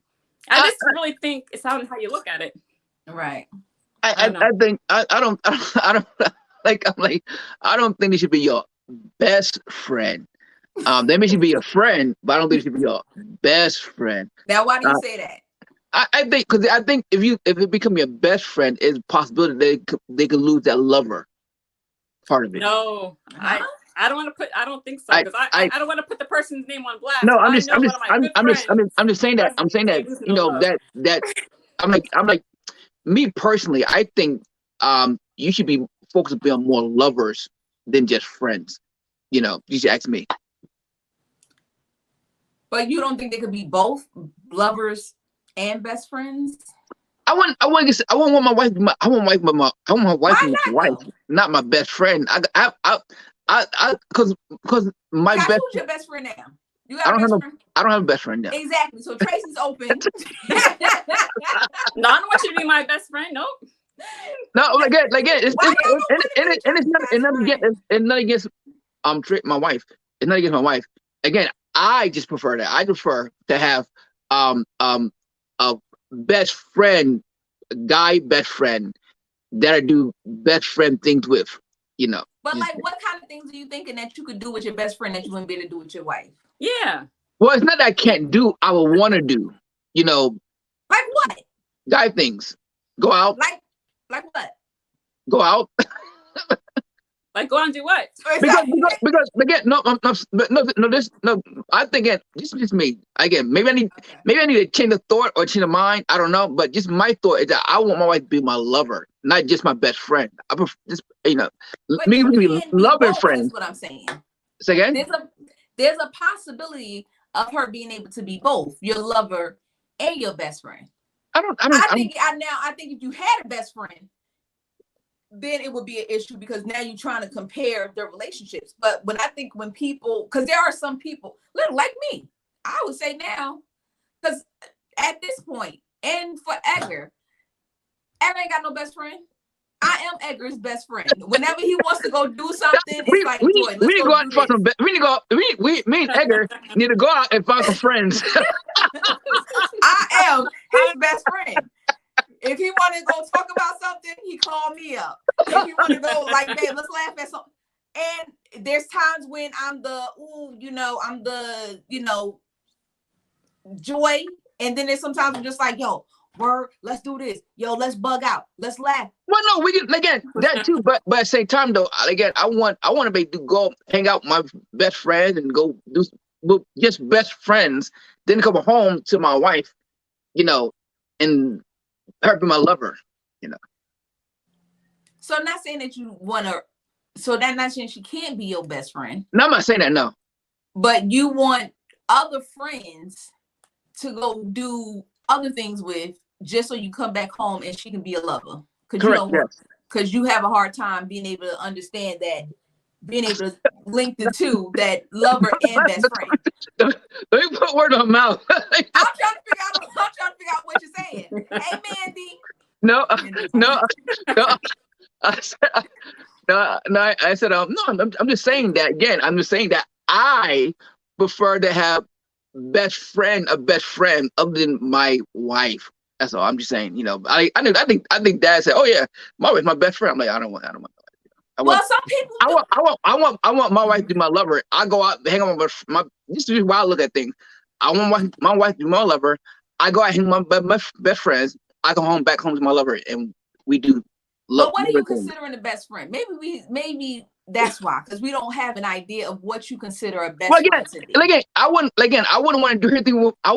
I just really think it's how you look at it. Right. I think I don't think they should be your best friend. They may should be your friend, but I don't think they should be your best friend. Now, why do you say that? I think because I think if it become your best friend, it's a possibility they could lose that lover part of it. No, I don't want to put. I don't think so, because I don't want to put the person's name on blast. No, I'm just saying that that I'm like me personally. I think you should be focused on more lovers than just friends. You should ask me. But you don't think they could be both lovers and best friends? I want my wife to be my wife, not my best friend. Because my best. Who's your best friend now? You got I don't have a best friend now. Exactly. So Tracy's open. No, I don't want you to be my best friend. Nope. No, it's not against my wife. It's not against my wife. Again, I just prefer that. I prefer to have a best friend, guy best friend that I do best friend things with. But like, what kind of things are you thinking that you could do with your best friend that you wouldn't be able to do with your wife? Yeah. Well, it's not that I can't do. I would want to do. Like what? Guy things. Go out. Like what? Go out. Like go out and do what? Because again, no. I think again, this is just me. Again, maybe I need to change the thought or change the mind. I don't know, but just my thought is that I want my wife to be my lover, not just my best friend. I prefer just me to be loving friends. That's what I'm saying. Say again. There's a possibility of her being able to be both your lover and your best friend. I think if you had a best friend, then it would be an issue, because now you're trying to compare the relationships. But I think when people, because there are some people like me, I would say now, because at this point, and for Edgar ain't got no best friend. I am Edgar's best friend. Whenever he wants to go do something, it's like, we need to go out and find some. Me and Edgar need to go out and find some friends. I am his best friend. If he want to go talk about something, he called me up. If he want to go like, babe, let's laugh at something. And there's times when I'm the joy. And then there's sometimes I'm just like, yo, word, let's do this. Yo, let's bug out. Let's laugh. Well, no, we can again that too. But at the same time though, again, I want to go hang out with my best friend and go do just best friends. Then come home to my wife, and her be my lover, So I'm not saying that you want to. So that's not saying she can't be your best friend. No, I'm not saying that. No. But you want other friends to go do other things with, just so you come back home and she can be a lover. Because you have a hard time being able to understand that, being able to link the two, that lover and best friend. Let me put word on my mouth. I'm trying to figure out what you're saying. Hey, Mandy. No. I said, no. I'm just saying that again. I'm just saying that I prefer to have a best friend other than my wife. That's all. I'm just saying. I think Dad said, "Oh yeah, my wife's my best friend." I'm like, I don't want. Some people. I want my wife to be my lover. I go out, hang out with my. This is why I look at things. I want my wife to be my lover. I go out, hang with my best friends. I go back home to my lover, and we do. But what are you considering a best friend? Maybe that's why, because we don't have an idea of what you consider a best friend to be. I wouldn't want to do everything. I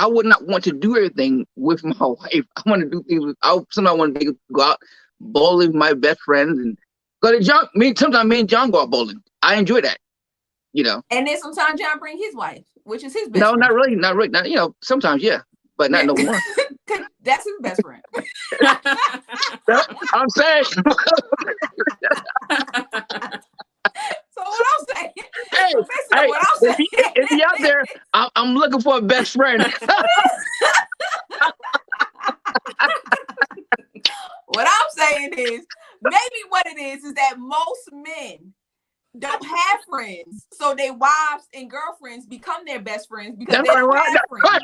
would not want to do everything with my wife. I want to do things with. Sometimes I want to go out bowling with my best friends and go to John. Sometimes me and John go out bowling. I enjoy that. And then sometimes John bring his wife, which is his best. No, friend. not really. Not sometimes, yeah. but not no more. That's his best friend. I'm saying. So what I'm saying, Hey, what I'm saying, if you out there, I'm looking for a best friend. what I'm saying is, maybe what it is that most men don't have friends, so their wives and girlfriends become their best friends because they don't have friends.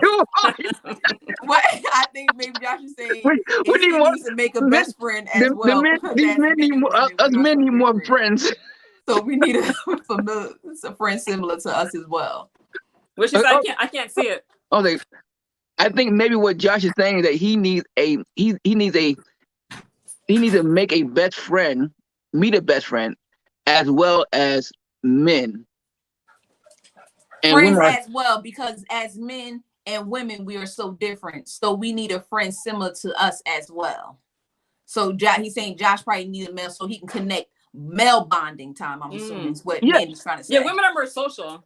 What I think maybe Josh is saying we need more, needs to make a best friend as well. These men need more, us men need more friends. So we need a friend similar to us as well. Which is I can't see it. Okay, I think maybe what Josh is saying is that he needs to make a best friend, meet a best friend, as well as men. And friends as well, because as men and women we are so different. So we need a friend similar to us as well. So he's saying Josh probably needs a male so he can connect. Male bonding time, I'm assuming is what men is trying to say. Yeah, women are more social.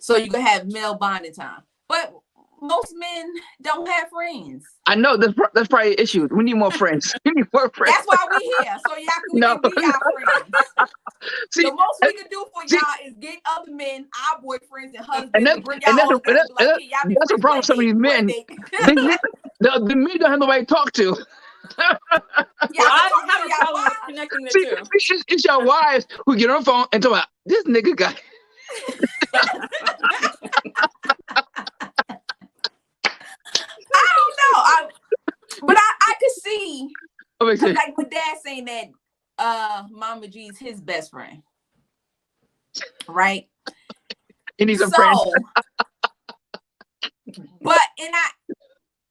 So you can have male bonding time. But most men don't have friends. I know that's probably an issue. We need more friends. We need more friends. That's why we're here. So we can be our friends. See, the most we can do for y'all is get other men, our boyfriends and husbands, and bring y'all all together. That's the problem with some of these men. The men don't have nobody to talk to. I have a problem with connecting the two. It's your wives who get on the phone and talk about this nigga guy. I don't know. But I could see like with Dad saying that Mama G is his best friend. Right? He needs a friend. But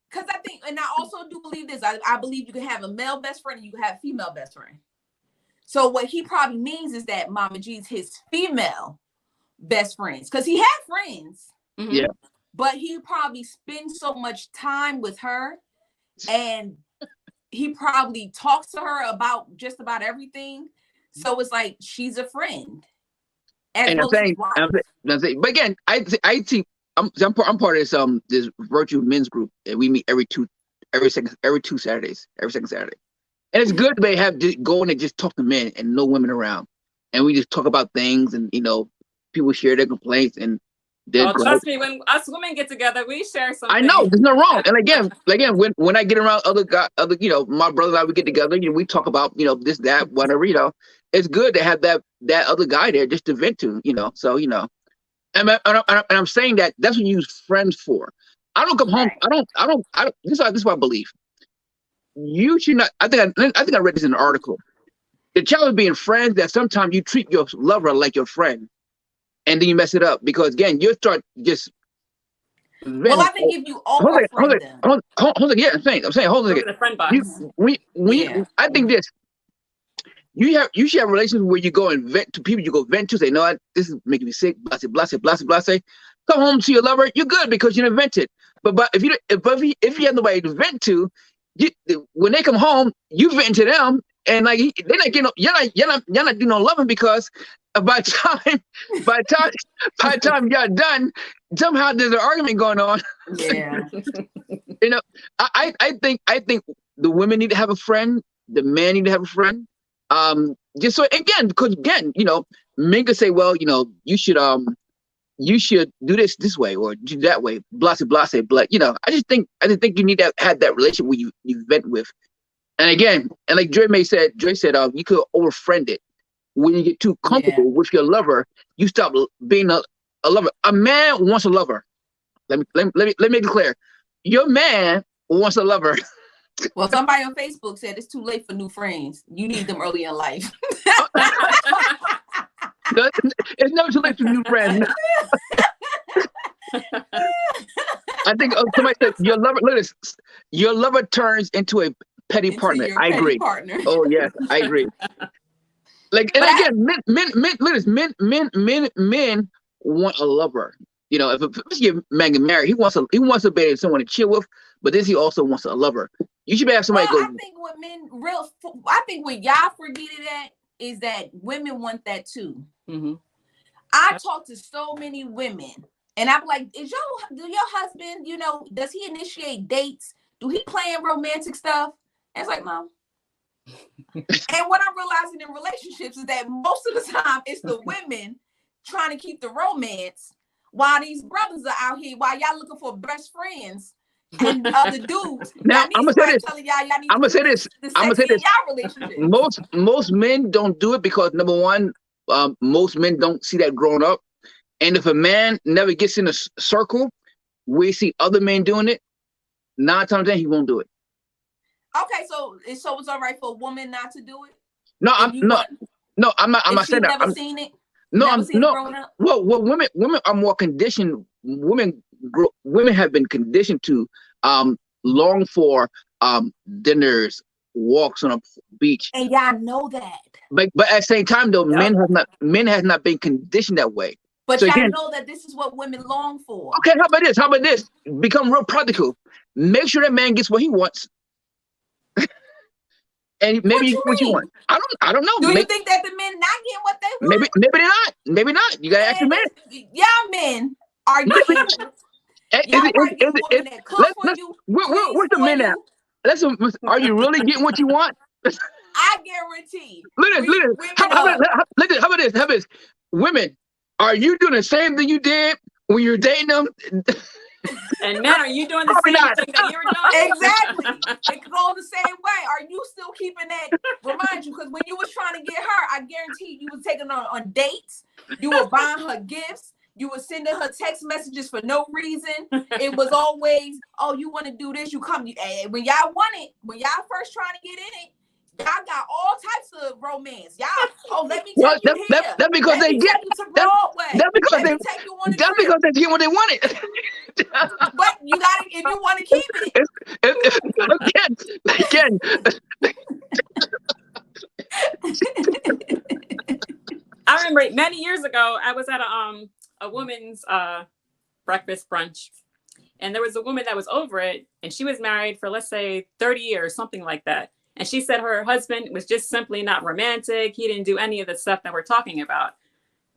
because I think, and I also do believe this, I believe you can have a male best friend and you can have a female best friend. So what he probably means is that Mama G's his female best friends, because he had friends. Yeah. But he probably spends so much time with her and he probably talks to her about just about everything. So it's like she's a friend. And I'm saying, but again, I think I'm part of this virtue men's group, and we meet every two Saturdays, every second Saturday, and it's good to have go in and just talk to men and no women around, and we just talk about things, and people share their complaints and trust me, when us women get together, we share something. I know there's no wrong, and again, when I get around other my brother and I, we get together, we talk about this, that, whatever, it's good to have that other guy there just to vent to, so And I'm saying that's what you use friends for. I don't come home. I don't. This is what I believe. You should not. I think I read this in an article. The challenge of being friends that sometimes you treat your lover like your friend, and then you mess it up because again you start just. Well, I think if you overfriend them. Hold on. Yeah, I'm saying. Hold on. The friend box. I think this. You should have relations where you go and vent to people. You go vent to, say, no, this is making me sick. Blah, blah, blah, blah, blah. Come home to your lover. You're good because you didn't vent it. But if you have nobody to vent to, when they come home, you vent to them, and like they're not getting. You're not doing no loving because by the time you're done, somehow there's an argument going on. Yeah. I think the women need to have a friend. The man need to have a friend. Just so because men could say, well, you should do this way or do that way, blah blah blah. I just think you need to have that relationship where you vent with. And again, and like Joy said, you could overfriend it. When you get too comfortable with your lover, you stop being a lover. A man wants a lover. Let me make it clear. Your man wants a lover. Well, somebody on Facebook said it's too late for new friends. You need them early in life. It's never too late for new friends. I think somebody said your lover. Look at this. Your lover turns into a petty partner. I agree. Partner. Oh yes, I agree. Men want a lover. If your man get married, he wants to be someone to chill with, but then he also wants a lover. You should have somebody go. I think what y'all forgetting at is that women want that too. Mm-hmm. I talk to so many women And I'm like, do your husband, does he initiate dates? Do he plan romantic stuff? And it's like, no. And what I'm realizing in relationships is that most of the time it's the women trying to keep the romance while these brothers are out here, while y'all looking for best friends and other dudes. Now I'm gonna say this. I'm gonna say this. I'm gonna say this. Y'all relationship. Most men don't do it because number one, most men don't see that growing up. And if a man never gets in a circle, we see other men doing it. 9 times 10, he won't do it. Okay, so it's all right for a woman not to do it. No, I'm not saying that. Never seen it. No, I'm no. Well, women are more conditioned. Women have been conditioned to long for dinners, walks on a beach. And y'all know that. But at the same time, though, men have not been conditioned that way. But so y'all know that this is what women long for. Okay, how about this? Become real practical. Make sure that man gets what he wants. And maybe what you want. I don't know. Do you think that the men not getting what they want? Maybe they're not. Maybe not. You gotta ask the man. Y'all men are you? Where's the men at? Are you really getting what you want? I guarantee. Listen. How about this? Women, are you doing the same thing you did when you're dating them? And men, are you doing the same thing that you were doing? Exactly. It could go the same way. Are you still keeping that? Remind you, because when you was trying to get her, I guarantee you was taking her on dates. You were buying her gifts. You were sending her text messages for no reason. It was always, oh, you want to do this? You come. When y'all want it, when y'all first trying to get in it, y'all got all types of romance. Y'all, let me take you here. That's because they get That's because they get what they wanted. But you gotta, if you want to keep it. I remember many years ago, I was at a woman's breakfast brunch, and there was a woman that was over it, and she was married for, let's say, 30 years, something like that. And she said her husband was just simply not romantic. He didn't do any of the stuff that we're talking about.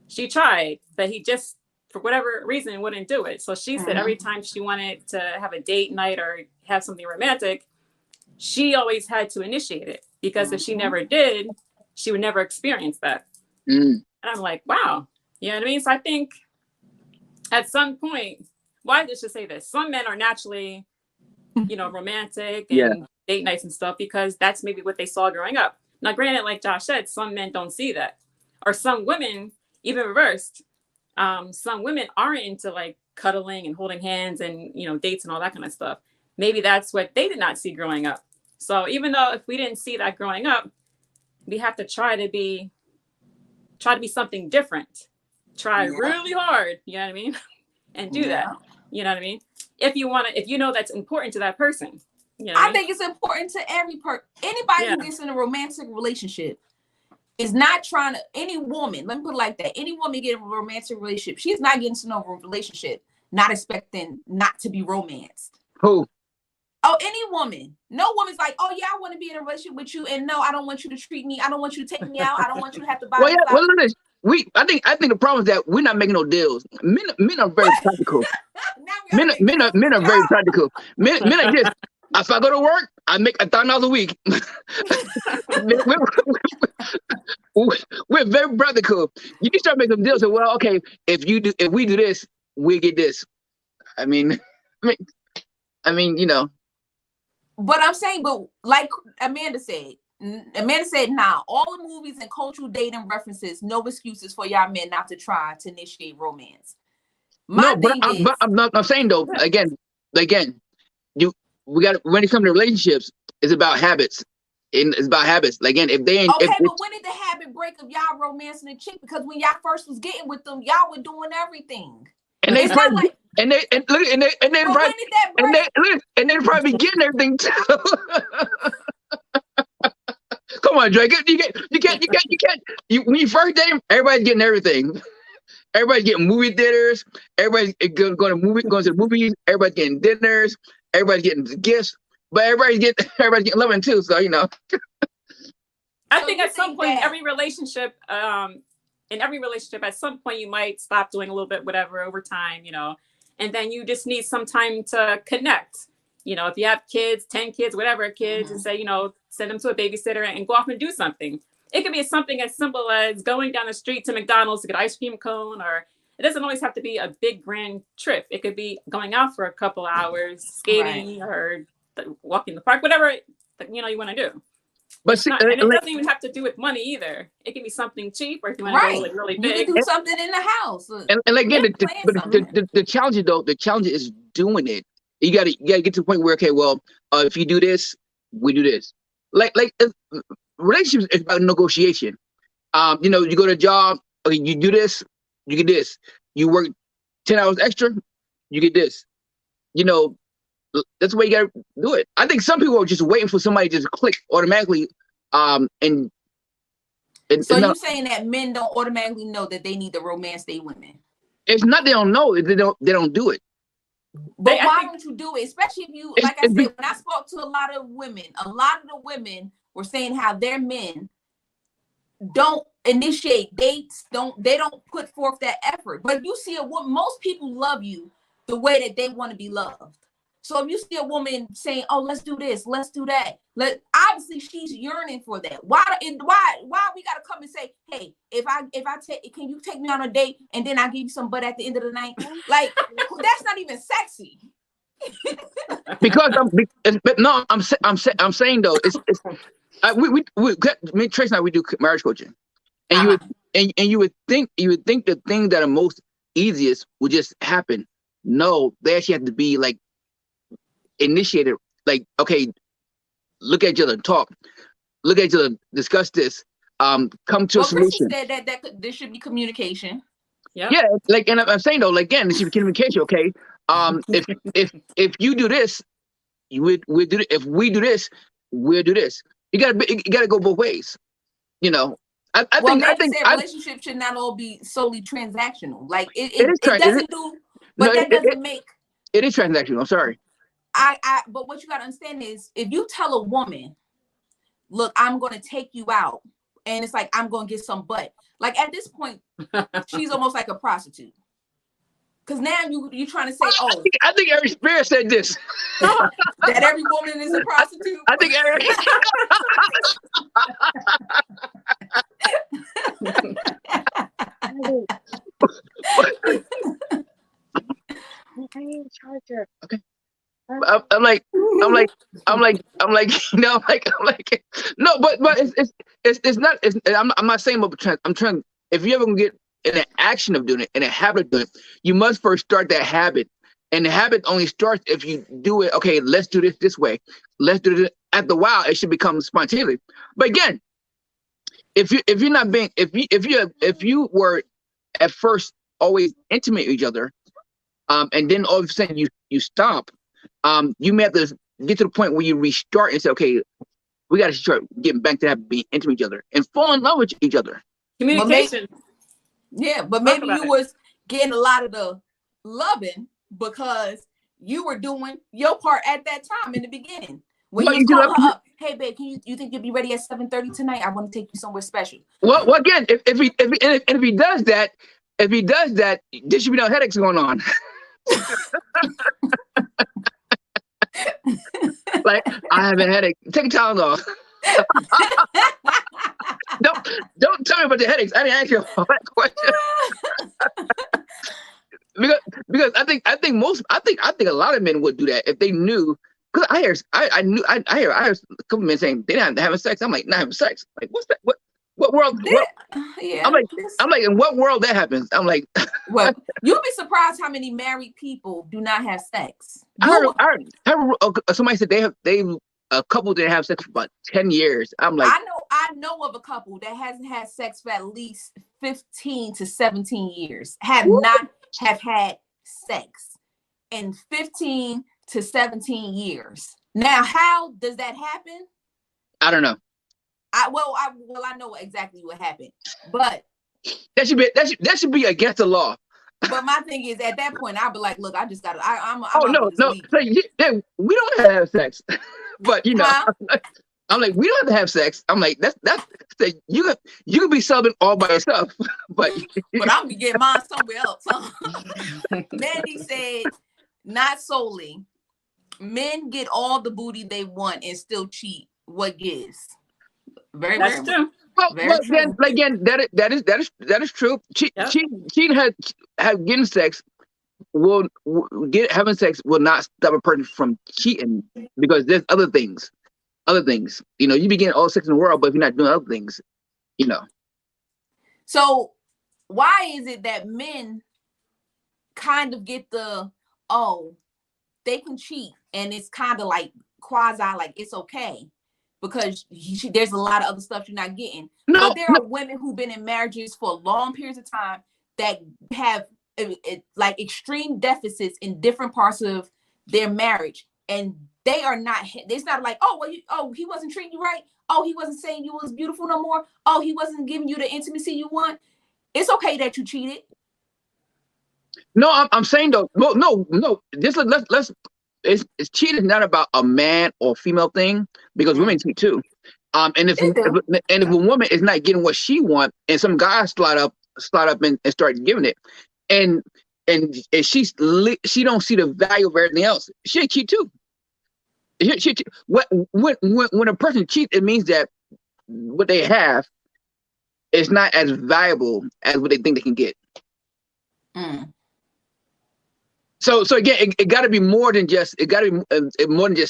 She tried, but he just, for whatever reason, wouldn't do it. So she said every time she wanted to have a date night or have something romantic, she always had to initiate it, because if she never did, she would never experience that. And I'm like, wow. You know what I mean? So I think at some point, well, I just should say this. Some men are naturally, romantic and date nights and stuff, because that's maybe what they saw growing up. Now, granted, like Josh said, some men don't see that. Or some women, even reversed, some women aren't into like cuddling and holding hands and, dates and all that kind of stuff. Maybe that's what they did not see growing up. So even though if we didn't see that growing up, we have to try to be something different. Try really hard, you know what I mean? And do that, you know what I mean? If you know that's important to that person. You know I think it's important to anybody who gets in a romantic relationship is not trying to, any woman, let me put it like that, any woman getting a romantic relationship, she's not getting to no relationship, not expecting not to be romanced. Who? Oh, any woman. No woman's like, oh yeah, I want to be in a relationship with you, and no, I don't want you to treat me, I don't want you to take me out, I don't want you to have to buy me flowers. I think the problem is that we're not making no deals. Men are very practical. Men are very practical. Men are just, if I go to work, I make $1,000 a week. We're very practical. You can start making deals. So, well, okay, if we do this, we get this. I mean, But I'm saying, like Amanda said, nah, all the movies and cultural dating references, no excuses for y'all men not to try to initiate romance. But I'm saying though, again, we got, when it comes to relationships, it's about habits. It's about habits. Again, if they ain't but when did the habit break of y'all romancing a chick? Because when y'all first was getting with them, y'all were doing everything. And they probably probably be getting everything too. Come on, Drake. You can't. When you first date, everybody's getting everything. Everybody's getting movie theaters. Everybody's going to the movies. Everybody's getting dinners. Everybody's getting gifts. But everybody's getting loving too. So I think at some point, every relationship in every relationship, at some point, you might stop doing a little bit, whatever, over time, and then you just need some time to connect. If you have kids, 10 kids, whatever kids, and say, send them to a babysitter and go off and do something. It could be something as simple as going down the street to McDonald's to get an ice cream cone, or it doesn't always have to be a big grand trip. It could be going out for a couple hours, skating, or walking the park, whatever you want to do. But and it doesn't even have to do with money either. It can be something cheap, or if you want to go like really big. You can do something in the house. And again, the challenge though, the challenge is doing it. You gotta get to the point where, okay, well, if you do this, we do this. Like relationships is about negotiation. You go to a job, okay, you do this, you get this. You work 10 hours extra, you get this. That's the way you gotta do it. I think some people are just waiting for somebody to just click automatically. So you're saying that men don't automatically know that they need to romance their women? It's not they don't know, they don't do it. But why don't you do it? Especially if you, like I said, when I spoke to a lot of the women were saying how their men don't initiate dates, they don't put forth that effort. But you see a woman, most people love you the way that they want to be loved. So if you see a woman saying, "Oh, let's do this, let's do that," obviously she's yearning for that. Why we gotta come and say, "Hey, can you take me on a date and then I give you some butt at the end of the night?" Like that's not even sexy. Because I'm saying though, me, Trace and I, we do marriage coaching, and you would think the thing that are most easiest would just happen. No, they actually have to be like initiated. Like, okay, look at each other, talk, look at each other, discuss this, come to a solution. That there should be communication. Yeah, like, and I'm saying though, like, again, there should be communication. Okay, if you do this, we do it. If we do this, we'll do this. You gotta go both ways. I think relationships should not all be solely transactional. Like it doesn't do, but that doesn't make it is transactional. I'm sorry. But what you gotta understand is, if you tell a woman, "Look, I'm gonna take you out," and it's like, "I'm gonna get some butt," like at this point, she's almost like a prostitute. Because now you trying to say, "Oh, I think Ari Spears said this." That every woman is a prostitute. I think Ari. Okay. I'm like, no, but it's not. I'm not saying about I'm trying. If you ever get in an action of doing it, in a habit of doing it, you must first start that habit. And the habit only starts if you do it. Okay, let's do this way. Let's do it. After a while, it should become spontaneous. But again, if you were at first always intimate with each other, and then all of a sudden you stop, you may have to get to the point where you restart and say, okay, we got to start getting back to that, being intimate with each other and fall in love with each other. Communication. But maybe you was getting a lot of the loving because you were doing your part at that time in the beginning. When you call her up, "Hey babe, you think you'll be ready at 7:30 tonight? I want to take you somewhere special." Well, again, if he does that, there should be no headaches going on. Like, I have a headache. Take a Tylenol. Don't tell me about the headaches. I didn't ask you about that question. because I think a lot of men would do that if they knew. Because I hear a couple men saying they're not having sex. I'm like, not having sex. Like, what's that? What world? I'm like, in what world that happens? I'm like, well, you'll be surprised how many married people do not have sex. I heard somebody said they a couple that have sex for about 10 years. I'm like, I know of a couple that hasn't had sex for at least 15 to 17 years. Have had sex in 15 to 17 years. Now, how does that happen? I don't know. I know exactly what happened, but that should be against the law. But my thing is, at that point, I'll be like, "Look, I just got to." No. We don't have sex, but I'm like, we don't have to have sex. I'm like, that's you can be celibate all by yourself, but I'm gonna get mine somewhere else. Huh? Mandy said, not solely. Men get all the booty they want and still cheat. What gives? That's true. Well, again, that is true. Cheating had getting sex having sex will not stop a person from cheating because there's other things. You know, you be getting all sex in the world, but if you're not doing other things, you know. So why is it that men kind of get they can cheat and it's kind of like quasi like it's okay because there's a lot of other stuff you're not getting. But there are women who've been in marriages for long periods of time that have like extreme deficits in different parts of their marriage, and they are not. It's not like he wasn't treating you right. Oh, he wasn't saying you was beautiful no more. Oh, he wasn't giving you the intimacy you want. It's okay that you cheated. No, I'm saying though. No. Just let's. It's cheating is not about a man or female thing because women cheat too. And if a woman is not getting what she wants, and some guys slide up and start giving it, and she don't see the value of everything else, she cheat too. When a person cheats, it means that what they have is not as valuable as what they think they can get. Mm. So again, it got to be more than just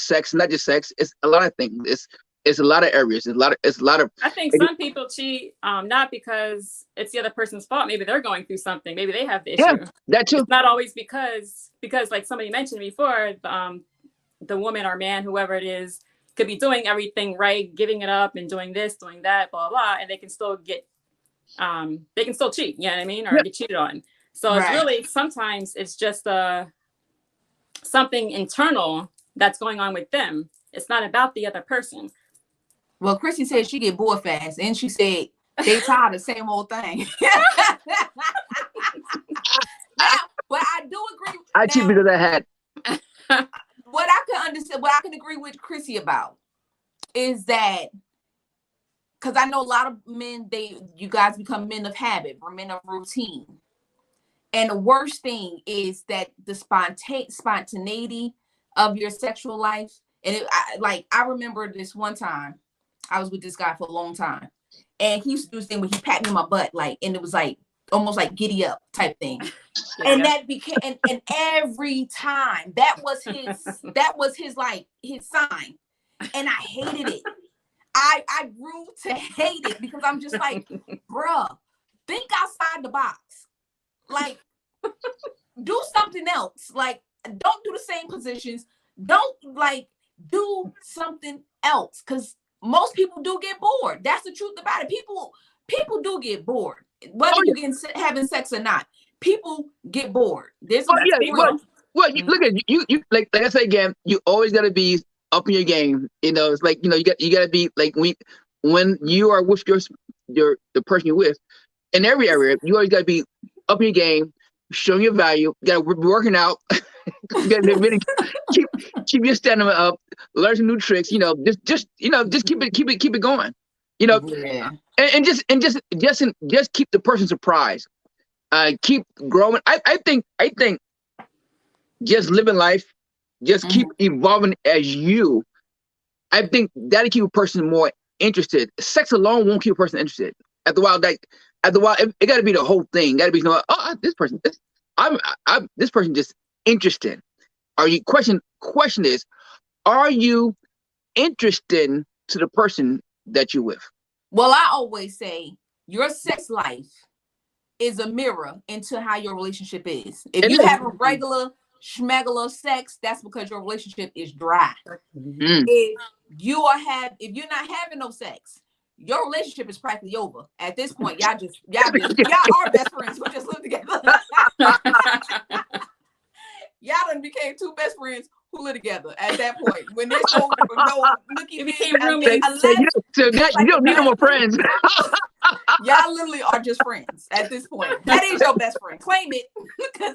sex. Not just sex. It's a lot of things. It's a lot of areas. It's a lot of. I think some people cheat not because it's the other person's fault. Maybe they're going through something. Maybe they have the issue. Yeah, that too. It's not always because like somebody mentioned before, the woman or man, whoever it is, could be doing everything right, giving it up and doing this, doing that, blah, blah, and they can still cheat. You know what I mean? Or get cheated on. So It's really, sometimes it's just something internal that's going on with them. It's not about the other person. Well, Chrissy said she get bored fast, and she said they tired of the same old thing. But I do agree. I cheat because I had. What I can understand, what I can agree with Chrissy about is that, because I know a lot of men, you guys become men of habit or men of routine. And the worst thing is that the spontaneity of your sexual life. And I remember this one time, I was with this guy for a long time, and he used to do this thing where he pat me on my butt, and it was like almost like giddy up type thing. Yeah. And that became, and every time that was his sign. And I hated it. I grew to hate it because I'm just like, bruh, think outside the box. Like, do something else. Like, don't do the same positions. Don't do something else. Because most people do get bored. That's the truth about it. People do get bored. Whether you're having sex or not, people get bored. You look at you like I say again, you always gotta be up in your game. You know, it's like, you gotta be like when you are with the person you're with in every area, you always gotta be up in your game, showing your value, you gotta be working out, you gotta keep your stamina up, learn some new tricks, just keep it going. And just keep the person surprised. Keep growing. I think just living life, just keep evolving as you. I think that'll keep a person more interested. Sex alone won't keep a person interested. After a while, it got to be the whole thing. Got to be this person just interested. Question is, are you interested to the person that you're with? Well, I always say your sex life is a mirror into how your relationship is. If you have a regular schmegular sex, that's because your relationship is dry. Mm-hmm. If you're not having no sex, your relationship is practically over. At this point, y'all are best friends who just live together. Y'all done became two best friends who live together at that point. When there's no looking, became roommates. You don't need no more friends. Y'all literally are just friends at this point. That is your best friend. Claim it, because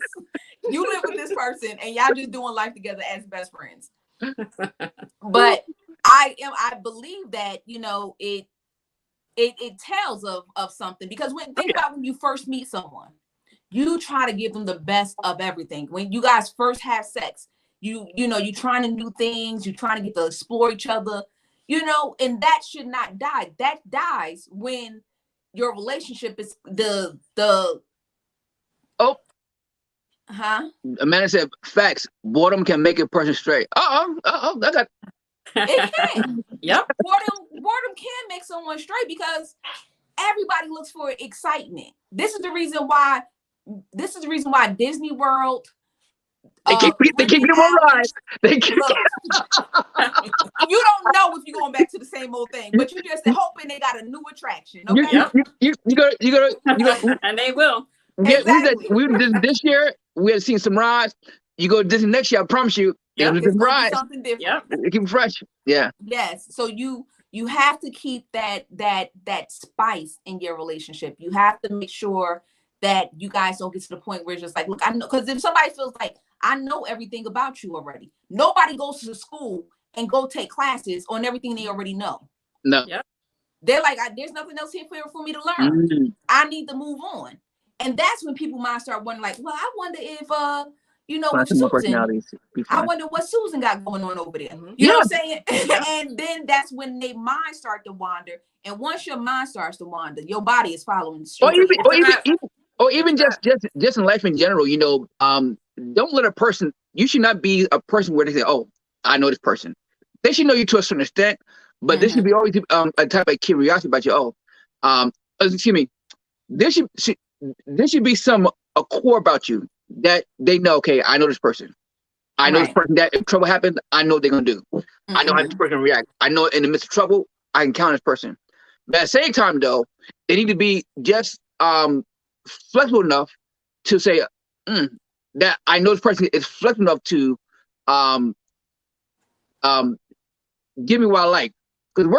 you live with this person and y'all just doing life together as best friends. But I believe that, you know, it tells of something, because think about when you first meet someone, you try to give them the best of everything. When you guys first have sex, you know, you're trying to do things, you're trying to get to explore each other, you know, and that should not die. That dies when your relationship is the Oh, Amanda said facts. Boredom can make a person straight. That got. It can. Yep. Boredom can make someone straight, because everybody looks for excitement. This is the reason why Disney World. They keep them alive. They keep. Look, you don't know if you're going back to the same old thing, but you just hoping they got a new attraction. Okay. You gotta, and they will. Exactly. We this year we had seen some rides. You go to Disney next year, I promise you, It's different gonna be rides. something different. Yep. Keep it fresh. Yeah. Yes. So you have to keep that spice in your relationship. You have to make sure that you guys don't get to the point where it's just like, look, I know, because if somebody feels like, I know everything about you already. Nobody goes to school and go take classes on everything they already know. No. Yep. They're like, there's nothing else here for me to learn. Mm-hmm. I need to move on. And that's when people might start wondering, like, well, I wonder if you know, with Susan, I wonder what Susan got going on over there. You know what I'm saying? And then that's when their minds start to wander. And once your mind starts to wander, your body is following straight. Or even just in life in general, you know, don't let a person. You should not be a person where they say, "Oh, I know this person." They should know you to a certain extent, but there should be always a type of curiosity about you. Excuse me. There should be a core about you that they know. Okay, I know this person. I know this person that if trouble happens, I know what they're gonna do. I know how this person react. I know in the midst of trouble, I can count this person. But at the same time, though, they need to be just flexible enough to say that I know this person is flexible enough to give me what I like. Because the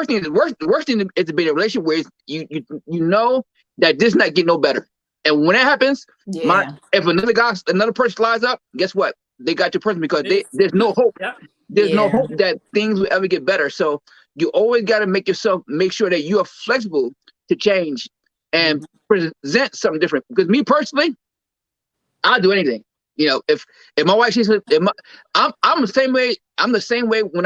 worst thing is to be in a relationship where you know that this not getting no better. And when that happens, if another person slides up, guess what? They got your person, because there's no hope. Yeah. There's no hope that things will ever get better. So you always got to make sure that you are flexible to change and present something different. Because me personally, I'll do anything. You know, if my wife, I'm the same way. I'm the same way when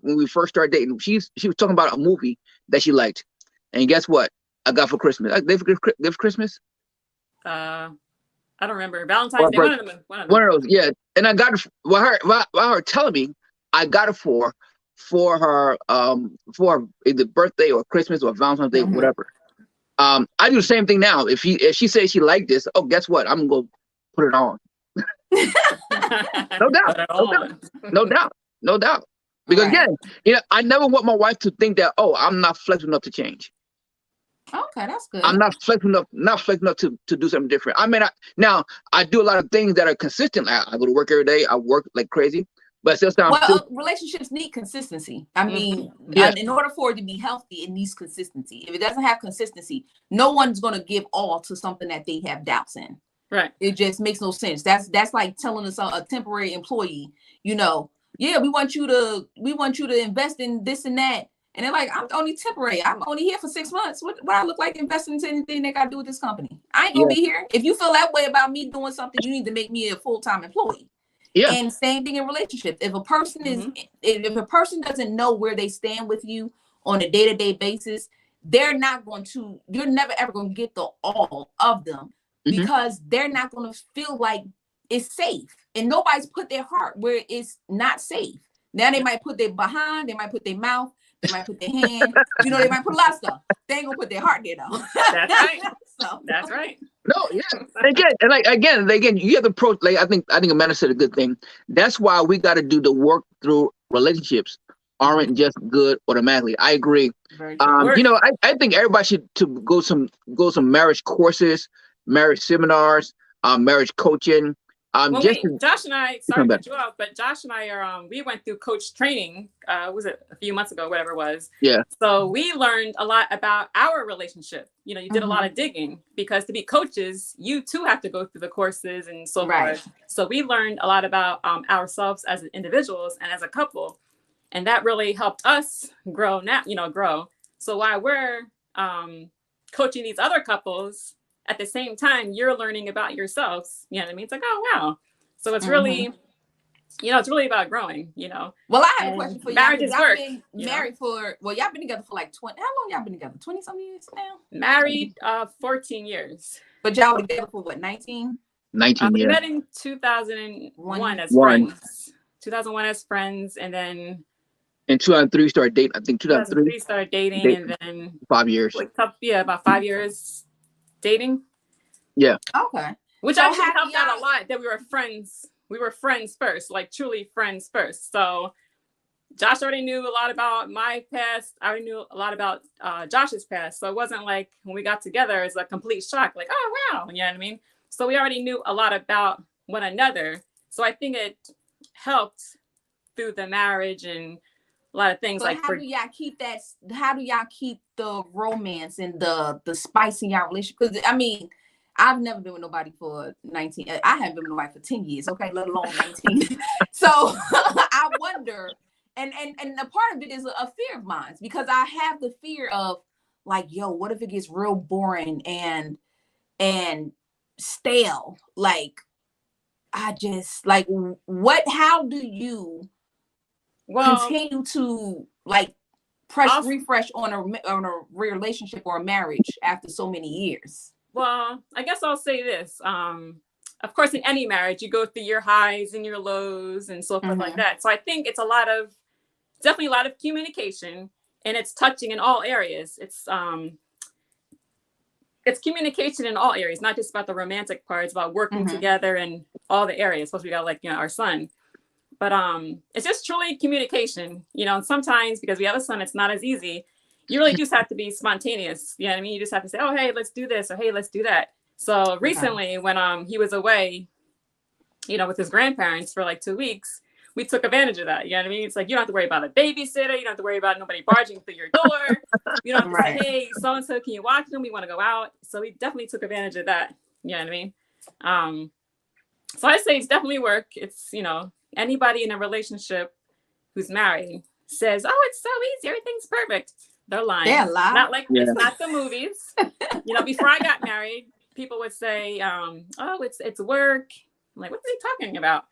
we first started dating. She was talking about a movie that she liked, and guess what? I got for Christmas. I gave for Christmas. I don't remember. Valentine's Day. One of those. Yeah, and I got it. While her telling me, I got it for her for either birthday or Christmas or Valentine's Day, whatever. I do the same thing now. If she says she liked this, guess what? I'm gonna put it on. No doubt. Because again, you know, I never want my wife to think that I'm not flexible enough to change. Okay, that's good. I'm not flexible enough to do something different. I mean, I do a lot of things that are consistent. I go to work every day. I work like crazy, but relationships need consistency. I mean, in order for it to be healthy, it needs consistency. If it doesn't have consistency, no one's going to give all to something that they have doubts in. Right. It just makes no sense. That's like telling a temporary employee, you know, we want you to invest in this and that. And they're like, I'm only temporary. I'm only here for 6 months. What I look like investing into anything that got to do with this company? I ain't gonna be here. If you feel that way about me doing something, you need to make me a full-time employee. Yeah. And same thing in relationships. If a person if a person doesn't know where they stand with you on a day-to-day basis, you're never ever gonna get the all of them, because they're not gonna feel like it's safe. And nobody's put their heart where it's not safe. Now they might put their behind, they might put their mouth, they might put their hand, you know, they might put a lot of stuff. They ain't gonna put their heart there though. That's right. That's right. No, yeah. Again, you have to approach. Like I think Amanda said a good thing. That's why we got to do the work through relationships. Aren't just good automatically. I agree. You know, I think everybody should go some marriage courses, marriage seminars, marriage coaching. Josh and I, sorry to cut you off, but Josh and I are we went through coach training. Was it a few months ago, whatever it was? Yeah. So we learned a lot about our relationship. You know, you did a lot of digging, because to be coaches, you too have to go through the courses and so forth. So we learned a lot about ourselves as individuals and as a couple. And that really helped us grow now, grow. So while we're coaching these other couples, at the same time, you're learning about yourselves. You know what I mean? It's like, oh, wow. So it's really, it's really about growing, Well, I have and a question for y'all. marriages Y'all work, been married for, well, y'all been together for like 20, how long y'all been together? 20 some years now? Married 14 years. But y'all were together for what, 19? 19 We years. met in 2001 as One. friends. 2001 as friends, and then In 2003 started dating. I think 2003 started dating, and then 5 years. About 5 years dating. Yeah. Okay. Which actually helped out a lot that we were friends. We were friends first, like truly friends first. So Josh already knew a lot about my past. I already knew a lot about Josh's past. So it wasn't like when we got together, it's a complete shock. Like, oh, wow. You know what I mean? So we already knew a lot about one another. So I think it helped through the marriage and a lot of things. So how do y'all keep that? How do y'all keep the romance and the spice in y'all relationship? Because I mean, I've never been with nobody for 19. I haven't been with nobody for 10 years, okay, let alone 19. So I wonder, and a part of it is a fear of mine, because I have the fear of like, yo, what if it gets real boring and stale? Like, I just like, how do you continue to like refresh on a relationship or a marriage after so many years? Well, I guess I'll say this. Of course, in any marriage, you go through your highs and your lows and so forth like that. So I think it's definitely a lot of communication, and it's touching in all areas. It's communication in all areas, not just about the romantic part. It's about working together in all the areas. Plus, we got our son. But it's just truly communication, and sometimes because we have a son, it's not as easy. You really just have to be spontaneous. You know what I mean? You just have to say, oh, hey, let's do this, or hey, let's do that. So recently when he was away, with his grandparents for like 2 weeks, we took advantage of that. You know what I mean? It's like, you don't have to worry about a babysitter. You don't have to worry about nobody barging through your door. You don't have to say, hey, so-and-so, can you watch them? We want to go out. So we definitely took advantage of that. You know what I mean? So I say it's definitely work. It's, anybody in a relationship who's married says, oh, it's so easy, everything's perfect. They're lying. They're lying. Not like it's not the movies. Before I got married, people would say, oh, it's work. I'm like, what are they talking about?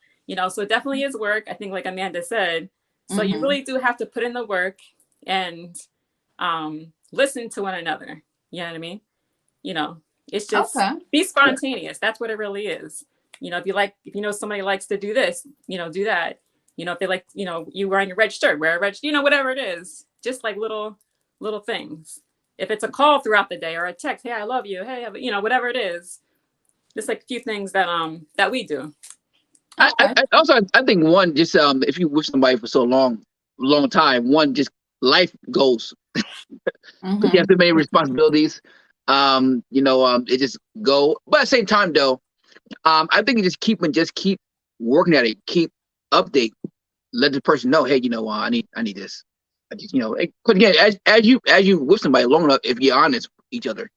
So it definitely is work. I think like Amanda said. So you really do have to put in the work and listen to one another. You know what I mean? It's just be spontaneous. That's what it really is. If somebody likes to do this, do that. If they like, you wearing a red shirt, wear a red, whatever it is, just like little things. If it's a call throughout the day or a text, hey, I love you. Hey, whatever it is, just like a few things that we do. I think one, just if you with somebody for so long time, one, just life goes. You have too many responsibilities. It just go. But at the same time, though, I think you just keep working at it, keep update, let the person know, hey, I need this. I just, because again, as you with somebody long enough, if you're honest with each other,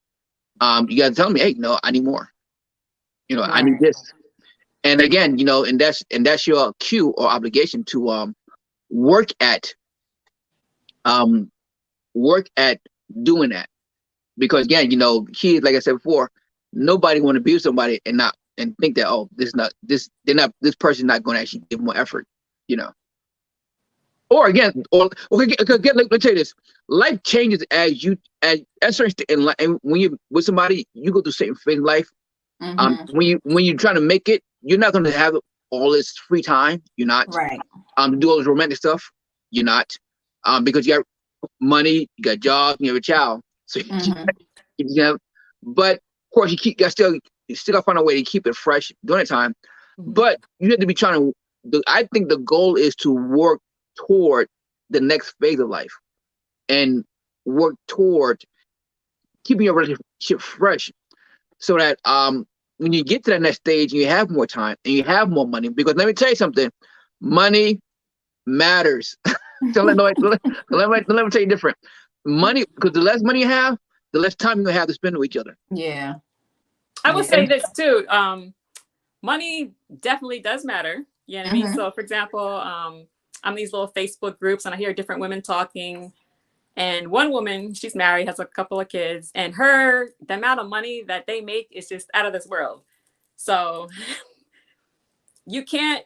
you gotta tell me, hey, I need more. I need this. And again, and that's your cue or obligation to work at doing that. Because again, kids, like I said before, nobody want to be with somebody and think that, this person's not going to actually give more effort, Or again, let me tell you this: life changes as certain in life, and when you with somebody, you go through certain phase in life. When you're trying to make it, you're not going to have all this free time. You're not to do all this romantic stuff. You're not because you got money, you got jobs, you have a child. So but of course you still got to find a way to keep it fresh during that time. But you have to be trying to. I think the goal is to work toward the next phase of life and work toward keeping your relationship fresh, so that when you get to that next stage, you have more time and you have more money. Because let me tell you something, money matters. So let me tell you different. Money, because the less money you have, the less time you have to spend with each other. Yeah. I will say this too. Money definitely does matter. You know what I mean? So for example, I'm in these little Facebook groups and I hear different women talking. And one woman, she's married, has a couple of kids, and the amount of money that they make is just out of this world. So you can't,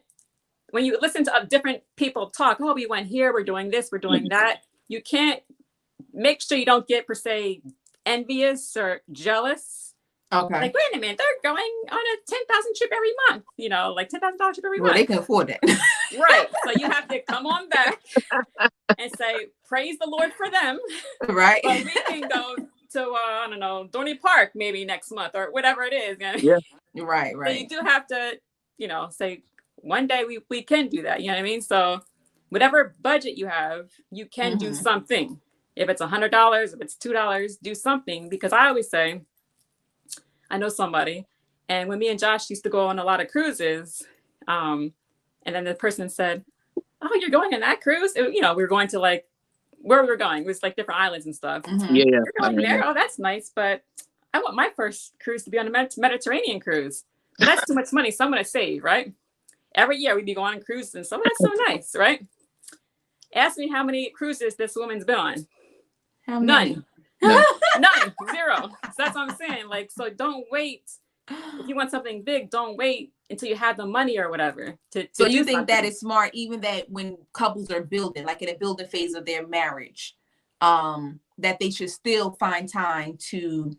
when you listen to different people talk, oh, we went here, we're doing this, we're doing that. You can't, make sure you don't get per se envious or jealous. Okay. Like, wait a minute, they're going on a 10,000 trip every month, you know, like $10,000 trip every month. They can afford that. Right. So you have to come on back and say, praise the Lord for them. Right. But we can go to, I don't know, Dorney Park maybe next month or whatever it is. Yeah. Right. So you do have to, you know, say one day we can do that. You know what I mean? So whatever budget you have, you can do something. If it's $100, if it's $2, do something. Because I always say, I know somebody, and when me and Josh used to go on a lot of cruises, and then the person said, oh, you're going on that cruise? You know, we were going to like, where we were going, it was like different islands and stuff. Yeah. You're going there? Oh, that's nice. But I want my first cruise to be on a Mediterranean cruise. But that's too much money. So I'm going to save, right? Every year we'd be going on cruises. And so that's so nice, right? Ask me how many cruises this woman's been on. How many? None. None. Zero. So that's what I'm saying. Like, so don't wait. If you want something big, don't wait until you have the money or whatever. So you think that is smart, even that when couples are building, like in a building phase of their marriage, that they should still find time to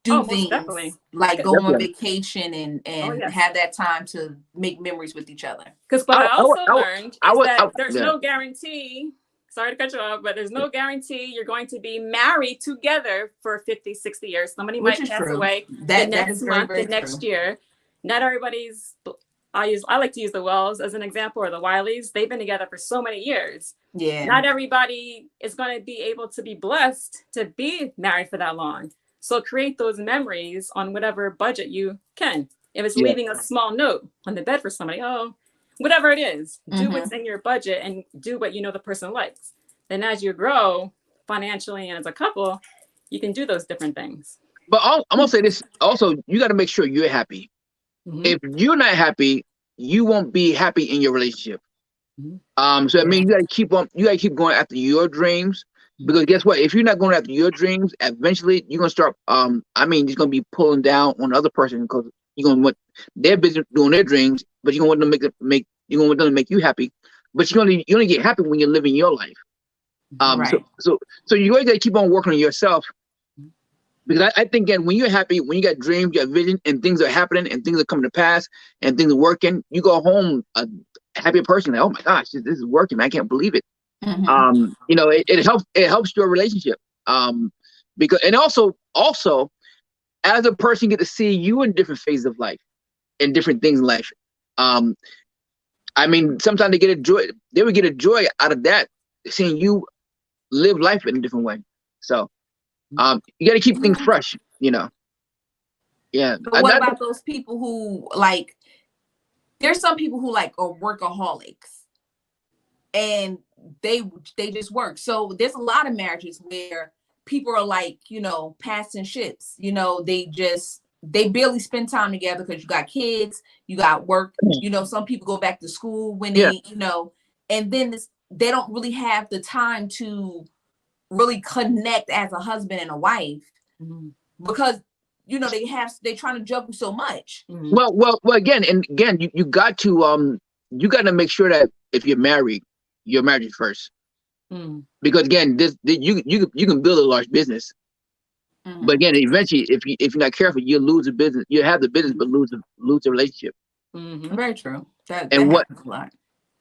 do things like go on vacation and have that time to make memories with each other. Because what I also learned is that there's no guarantee. Sorry to cut you off, but there's no guarantee you're going to be married together for 50, 60 years. Somebody might pass away the next month, the next year. Not everybody's, I like to use the Wells as an example, or the Wileys. They've been together for so many years. Yeah. Not everybody is going to be able to be blessed to be married for that long. So create those memories on whatever budget you can. If it's leaving a small note on the bed for somebody, whatever it is, do what's in your budget and do what you know the person likes. Then as you grow financially and as a couple, you can do those different things. But I'm going to say this also, you got to make sure you're happy. If you're not happy, you won't be happy in your relationship. So I mean, you got to keep going after your dreams, because guess what? If you're not going after your dreams, eventually you're going to start, it's going to be pulling down on the other person, because you're going to want their business doing their dreams, but you're going to want them to make you happy. But you only get happy when you're living your life. So you always got to keep on working on yourself, because I think, again, when you're happy, when you got dreams, you got vision, and things are happening, and things are coming to pass, and things are working, you go home a happy person. Like, oh my gosh, this is working! I can't believe it. It helps your relationship. Because, and also as a person, get to see you in different phases of life and different things in life. Sometimes they would get a joy out of that, seeing you live life in a different way. So you got to keep things fresh, Yeah. But what about those people who there's some people who are workaholics and they just work. So there's a lot of marriages where people are passing ships. They barely spend time together because you got kids, you got work. Some people go back to school when they, and then they don't really have the time to really connect as a husband and a wife because they're trying to juggle so much. Well, again, you got to make sure that if you're married first, because again, you can build a large business, but again, eventually, if you're not careful, you lose the business. You have the business, but lose the relationship. Very true. That happens a lot.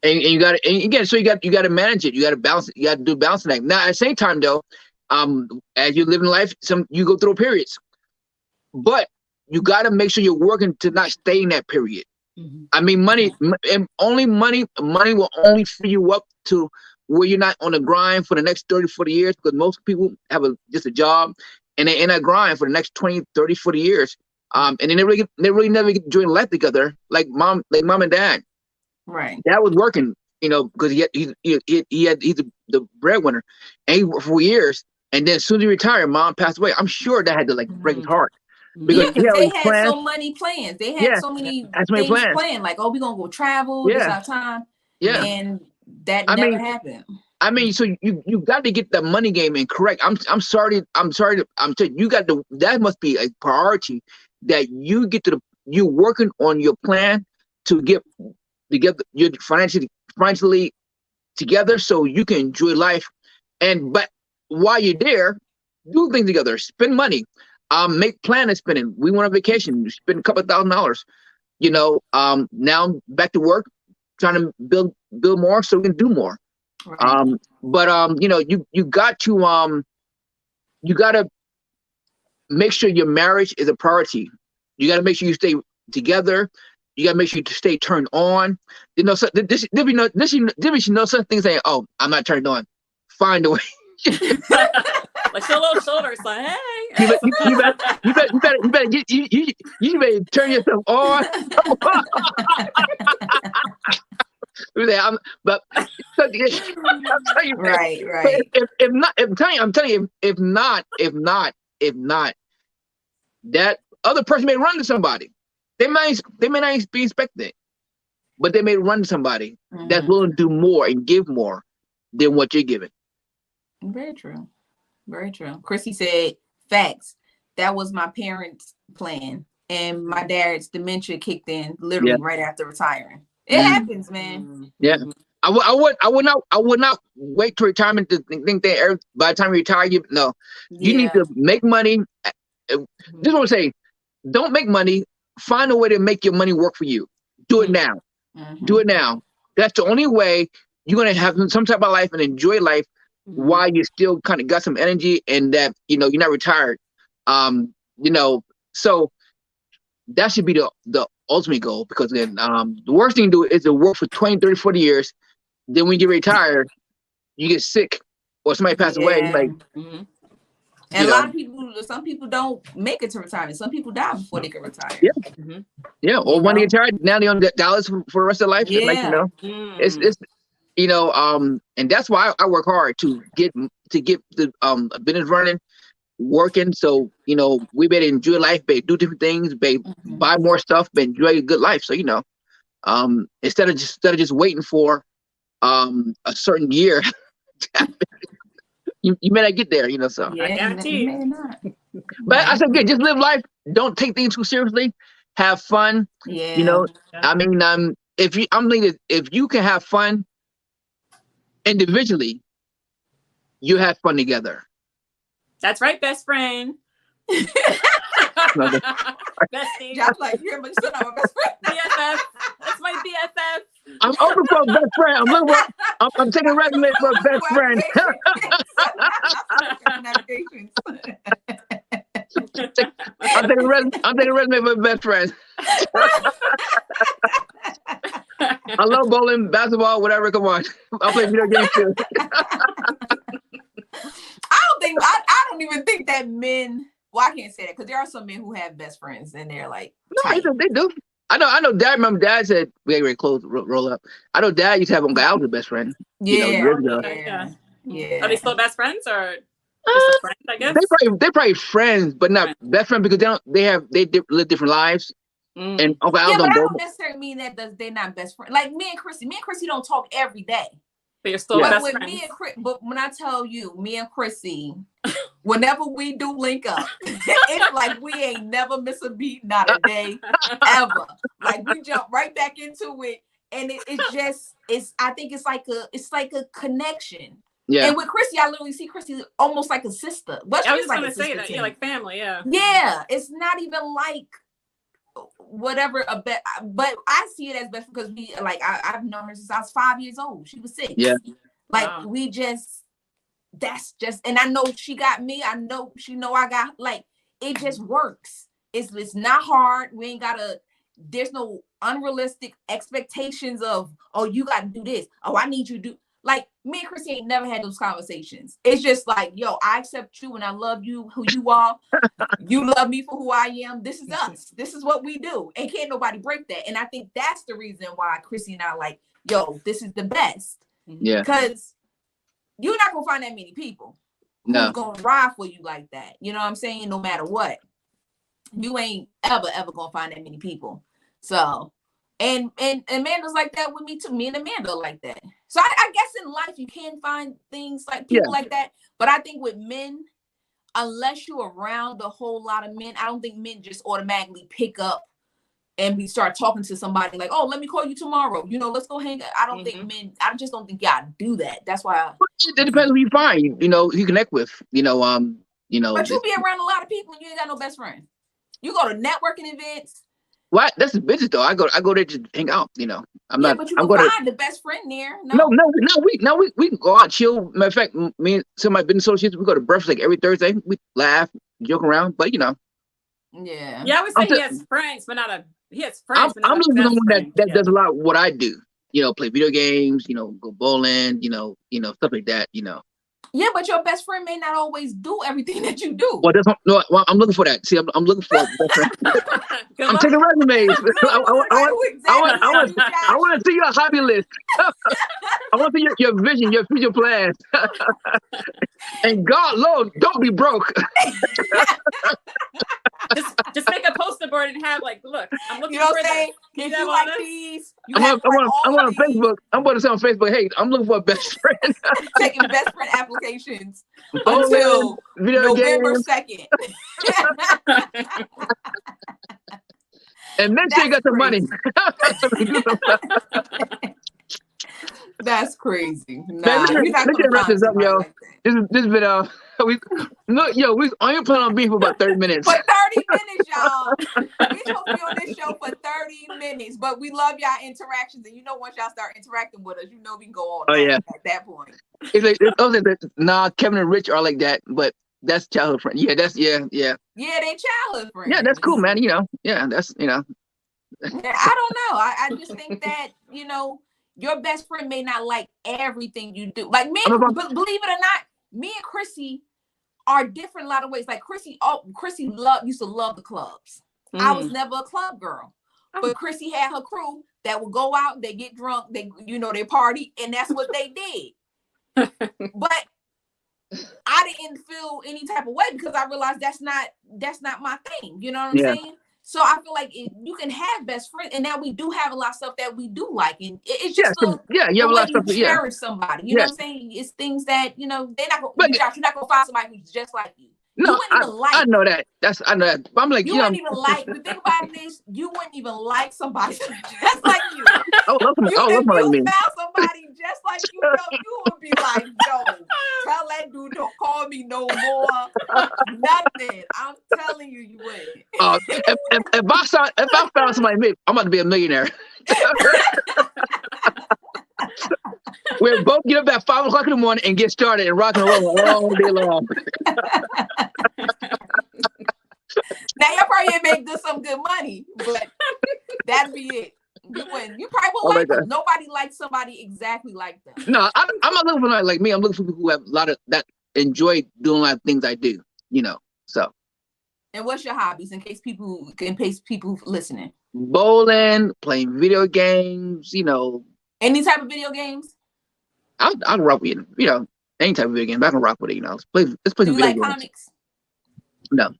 And you got to, and again, so you got to manage it. You got to balance it. You got to do balancing act. Now, at the same time, though, as you live in life, you go through periods, but you got to make sure you're working to not stay in that period. Money will only free you up to where you're not on the grind for the next 30, 40 years, because most people have just a job and they're in that grind for the next 20, 30, 40 years. And then they really never get to enjoy life together, like mom and dad. Right. Dad was working, because he's the breadwinner, and he worked for years. And then as soon as he retired, mom passed away. I'm sure that had to break his heart. Because they had so many plans. They had so many things planned. Like, we're gonna go travel. This our time. Yeah. And That I never mean, happened. so you got to get the money game incorrect. I'm sorry. I'm saying you got to. That must be a priority that you get to you working on your plan to get your financially together so you can enjoy life. But while you're there, do things together. Spend money. Make plan of spending. We went on vacation. Spend a couple $1,000. Now I'm back to work, trying to build more so we can do more. Right. You got to make sure your marriage is a priority. You got to make sure you stay together. You got to make sure you stay turned on. So this you know some things saying, "Oh, I'm not turned on." Find a way. Like show little shoulders, like, hey. You better turn yourself on. But I'm telling you, right. I'm telling you, if not, that other person may run to somebody. They may not be expecting it, but they may run to somebody that's willing to do more and give more than what you're giving. Very true. Very true. Chrissy said, facts. That was my parents' plan. And my dad's dementia kicked in literally right after retiring. It happens, man. Yeah. I would not wait to retirement to think that by the time you retire, you need to make money. This is what I say. Don't make money. Find a way to make your money work for you. Do it now. Do it now. That's the only way you're going to have some type of life and enjoy life while you still kind of got some energy and that, you're not retired. So that should be the ultimate goal, because then the worst thing to do is to work for 20, 30, 40 years. Then when you get retired, you get sick or somebody pass away. Like, and a lot of people, some people don't make it to retirement. Some people die before they can retire. Yeah. Or when they get retired, now they on dollars for the rest of their life. It's and that's why I work hard to get the business running, working. So we better enjoy life, do different things, buy more stuff, enjoy a good life. So instead of just waiting for a certain year, you may not get there. So I guarantee. May not. But I said, just live life. Don't take things too seriously. Have fun. I mean, if you can have fun individually, you have fun together. That's right, best friend. Bestie. Yeah, I'm like, you're my best friend. BFF. That's my BFF. I'm open for a best friend. I'm taking a resume for a best friend. I'm taking a resume for a best friend. I love bowling, basketball, whatever. Come on, I'll play video games too. I don't even think that men. Well, I can't say that because there are some men who have best friends and they're like, no, they do. I know. Dad, remember Dad said we ain't ready to close, roll up. I know Dad used to have Uncle Al's best friend. Years ago. Yeah. Are they still best friends or just a friend? I guess they're probably friends, but not best friends because they live different lives. And Uncle Al but I don't necessarily mean that they're not best friends. Like me and Chrissy don't talk every day. But you're still best friends. But when I tell you, me and Chrissy, whenever we do link up, it's like we ain't never miss a beat, not a day, ever. Like we jump right back into it, and I think it's like a connection. Yeah. And with Chrissy, I literally see Chrissy almost like a sister. But I was just gonna say that, like family, yeah. Yeah, it's not even like whatever but I see it as best because we I've known her since I was 5 years old. She was 6. Yeah. We just that's just, and I know she got me. I know she know I got, it just works. It's not hard. We ain't gotta, there's no unrealistic expectations of, oh, you gotta do this. Oh, I need you to do, me and Chrissy ain't never had those conversations. It's just yo, I accept you and I love you who you are. You love me for who I am. This is us. This is what we do. And can't nobody break that. And I think that's the reason why Chrissy and I yo, this is the best. Yeah. Because you're not gonna find that many people who's gonna ride for you like that. You know what I'm saying? No matter what. You ain't ever gonna find that many people. So and Amanda's like that with me too. Me and Amanda like that. So I guess in life you can find things like people like that. But I think with men, unless you're around a whole lot of men, I don't think men just automatically pick up and we start talking to somebody like, oh, let me call you tomorrow. You know, let's go hang out. I don't think men, I just don't think y'all do that. That's why. It depends who you find, you know, you connect with, you know. But you be around a lot of people and you ain't got no best friend. You go to networking events. What? That's the business though. I go there to hang out, you know. But you can find the best friend there. No, we can go out, chill. Matter of fact, me and some of my business associates, we go to breakfast like every Thursday. We laugh, joke around, but you know. Yeah, I would say he has friends, but not he has friends. I'm looking for someone that does a lot of what I do. You know, play video games, you know, go bowling, you know, stuff like that, you know. Yeah, but your best friend may not always do everything that you do. Well, I'm looking for that. See, I'm looking for. I'm taking resumes. I want to see your hobby list. I want to see your vision, your future plans. And God, Lord, don't be broke. just make a poster board and have like, look, I'm looking you know for what I'm saying? If you like these, I'm on Facebook. I'm going to say on Facebook, hey, I'm looking for a best friend. Taking best friend applications until November 2nd. And make sure you got the money. That's crazy. Nah, you're not gonna wrap this up, yo. Like this has been we only plan on being for about 30 minutes. For 30 minutes, y'all. We're supposed to be on this show for 30 minutes, but we love y'all interactions, and you know once y'all start interacting with us, you know we can go on. At that point. It's like Kevin and Rich are like that, but that's childhood friend. Yeah, that's yeah. Yeah, they childhood friends. Yeah, that's cool, man. You know, that's I don't know. I just think that your best friend may not like everything you do. Like me, believe it or not, me and Chrissy are different in a lot of ways. Like Chrissy used to love the clubs. I was never a club girl. But Chrissy had her crew that would go out, they get drunk, they party, and that's what they did. But I didn't feel any type of way because I realized that's not my thing. You know what I'm saying? So I feel like you can have best friends, and now we do have a lot of stuff that we do like, and it's just you have a lot of stuff. Cherish somebody, you know what I'm saying? It's things that they're not gonna. You're not gonna find somebody who's just like you. No, I know that. I know that. But I'm like, you wouldn't even like. The thing about this, you wouldn't even like somebody just like you. If you found somebody just like you, you would be like, no, tell that dude don't call me no more. Nothing. I'm telling you, you wouldn't. If I found somebody, I'm about to be a millionaire. We'll both get up at 5 o'clock in the morning and get started and rock and roll all day long. Now y'all probably make some good money, but that'd be it. You probably won't like them. Nobody likes somebody exactly like them. No, I'm not looking for like me. I'm looking for people who have a lot of that enjoy doing a lot of things I do. So. And what's your hobbies in case people listening? Bowling, playing video games. Any type of video games. I'll rock with it. Any type of video game. I can rock with it. Let's play some video games. Do you like comics? No.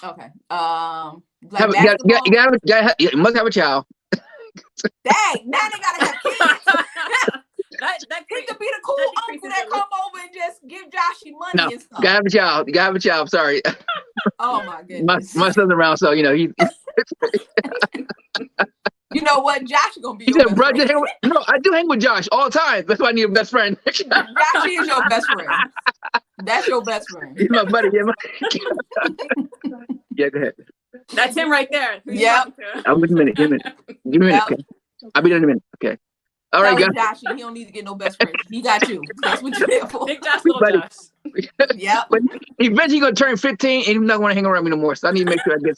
Okay. You must have a child. Dang, now they gotta have kids. That could be the cool uncle that come over and just give Joshy money and stuff. You gotta have a child. Sorry. Oh my goodness. My son's around, so he. You know what? Josh is gonna be. He said, "Bro, no, I do hang with Josh all the time. That's why I need a best friend." Josh is your best friend. That's your best friend. He's my buddy. Yeah, go ahead. That's him right there. Yeah. I'm with a minute. Give me a minute. Okay. I'll be there in a minute. Okay. All right, guys. Josh, he don't need to get no best friend. He got you. That's what you're there for. Big Josh, little Josh. Yeah. But eventually gonna turn 15 and he's not gonna hang around me no more. So I need to make sure I get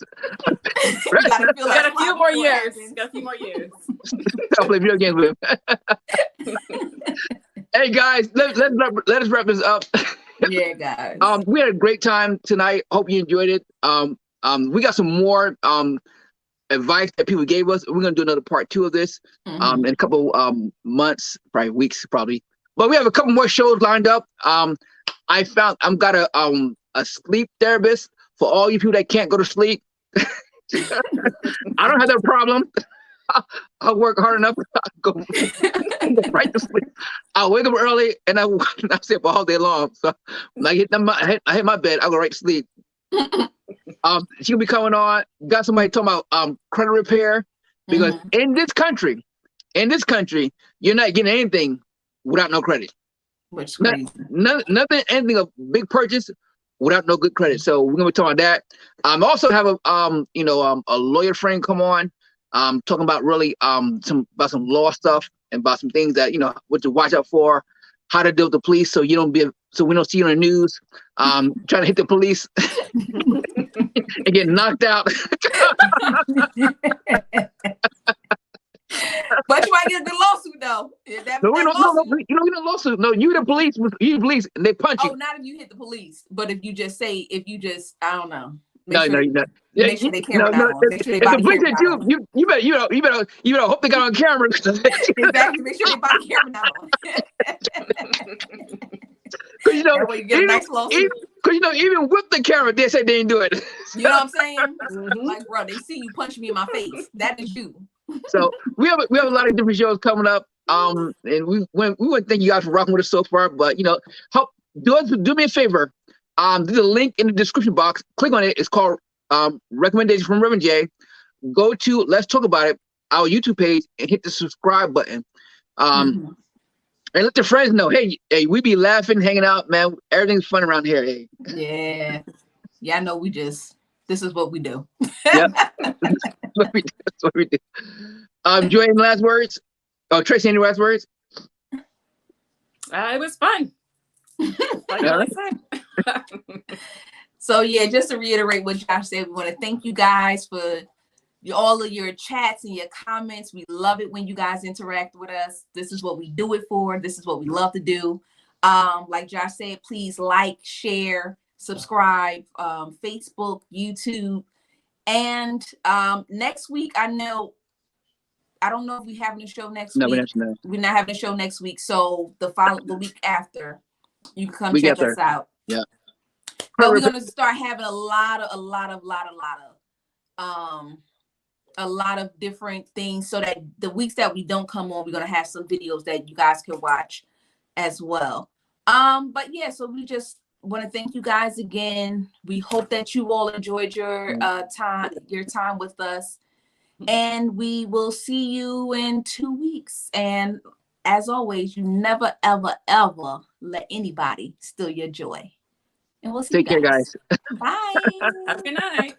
got a few more years. Got a few more years. I'll play video games with him. Hey guys, let us wrap this up. Yeah, guys. We had a great time tonight. Hope you enjoyed it. We got some more advice that people gave us. We're gonna do another part 2 of this in a couple months, probably weeks, probably. But we have a couple more shows lined up. I'm got a sleep therapist for all you people that can't go to sleep. I don't have that problem. I'll work hard enough. I'll go right to sleep. I wake up early and I stay up all day long. So when I hit my bed, I go right to sleep. She'll be coming on. Got somebody talking about credit repair because in this country, you're not getting anything without no credit. Which crazy. Nothing, anything a big purchase without no good credit. So we're gonna be talking about that. Also have a lawyer friend come on, talking about really some law stuff and about some things that what to watch out for, how to deal with the police, so we don't see you on the news, trying to hit the police and get knocked out. But you might get a good lawsuit though. No, you don't get a lawsuit. No, you the police, and they punch you. Oh, not if you hit the police, but if you just I don't know. No. Make sure they camera not on. Make sure they body camera not on. You better hope they got on camera. Exactly. Make sure they body camera not on. Because you get a nice lawsuit. Even with the camera, they say they didn't do it. You know what I'm saying? Like, bro, they see you punch me in my face. That is you. So we have a lot of different shows coming up. And we want to thank you guys for rocking with us so far. But do me a favor. There's a link in the description box. Click on it. It's called Recommendations from Rev J. Go to Let's Talk About It, our YouTube page, and hit the subscribe button. And let your friends know, hey, we be laughing, hanging out, man. Everything's fun around here. Hey. Yeah, I know this is what we do. Yep. That's what we do. Joy, any last words? Oh, Tracy, any last words? It was fun. Like I said. So yeah, just to reiterate what Josh said, we want to thank you guys for all of your chats and your comments. We love it when you guys interact with us. This is what we do it for. This is what we love to do. Like Josh said, please like, share, subscribe, Facebook, YouTube. And next week, I don't know if we're having a show next week. No. We're not having a show next week. So the week after, you can come check us out. Yeah. But we're gonna start having a lot of different things, so that the weeks that we don't come on, we're gonna have some videos that you guys can watch as well. But yeah, so we just want to thank you guys again. We hope that you all enjoyed your time with us, and we will see you in 2 weeks. And as always, you never ever let anybody steal your joy. And we'll see you guys. Take care, guys. Bye. Have a good night.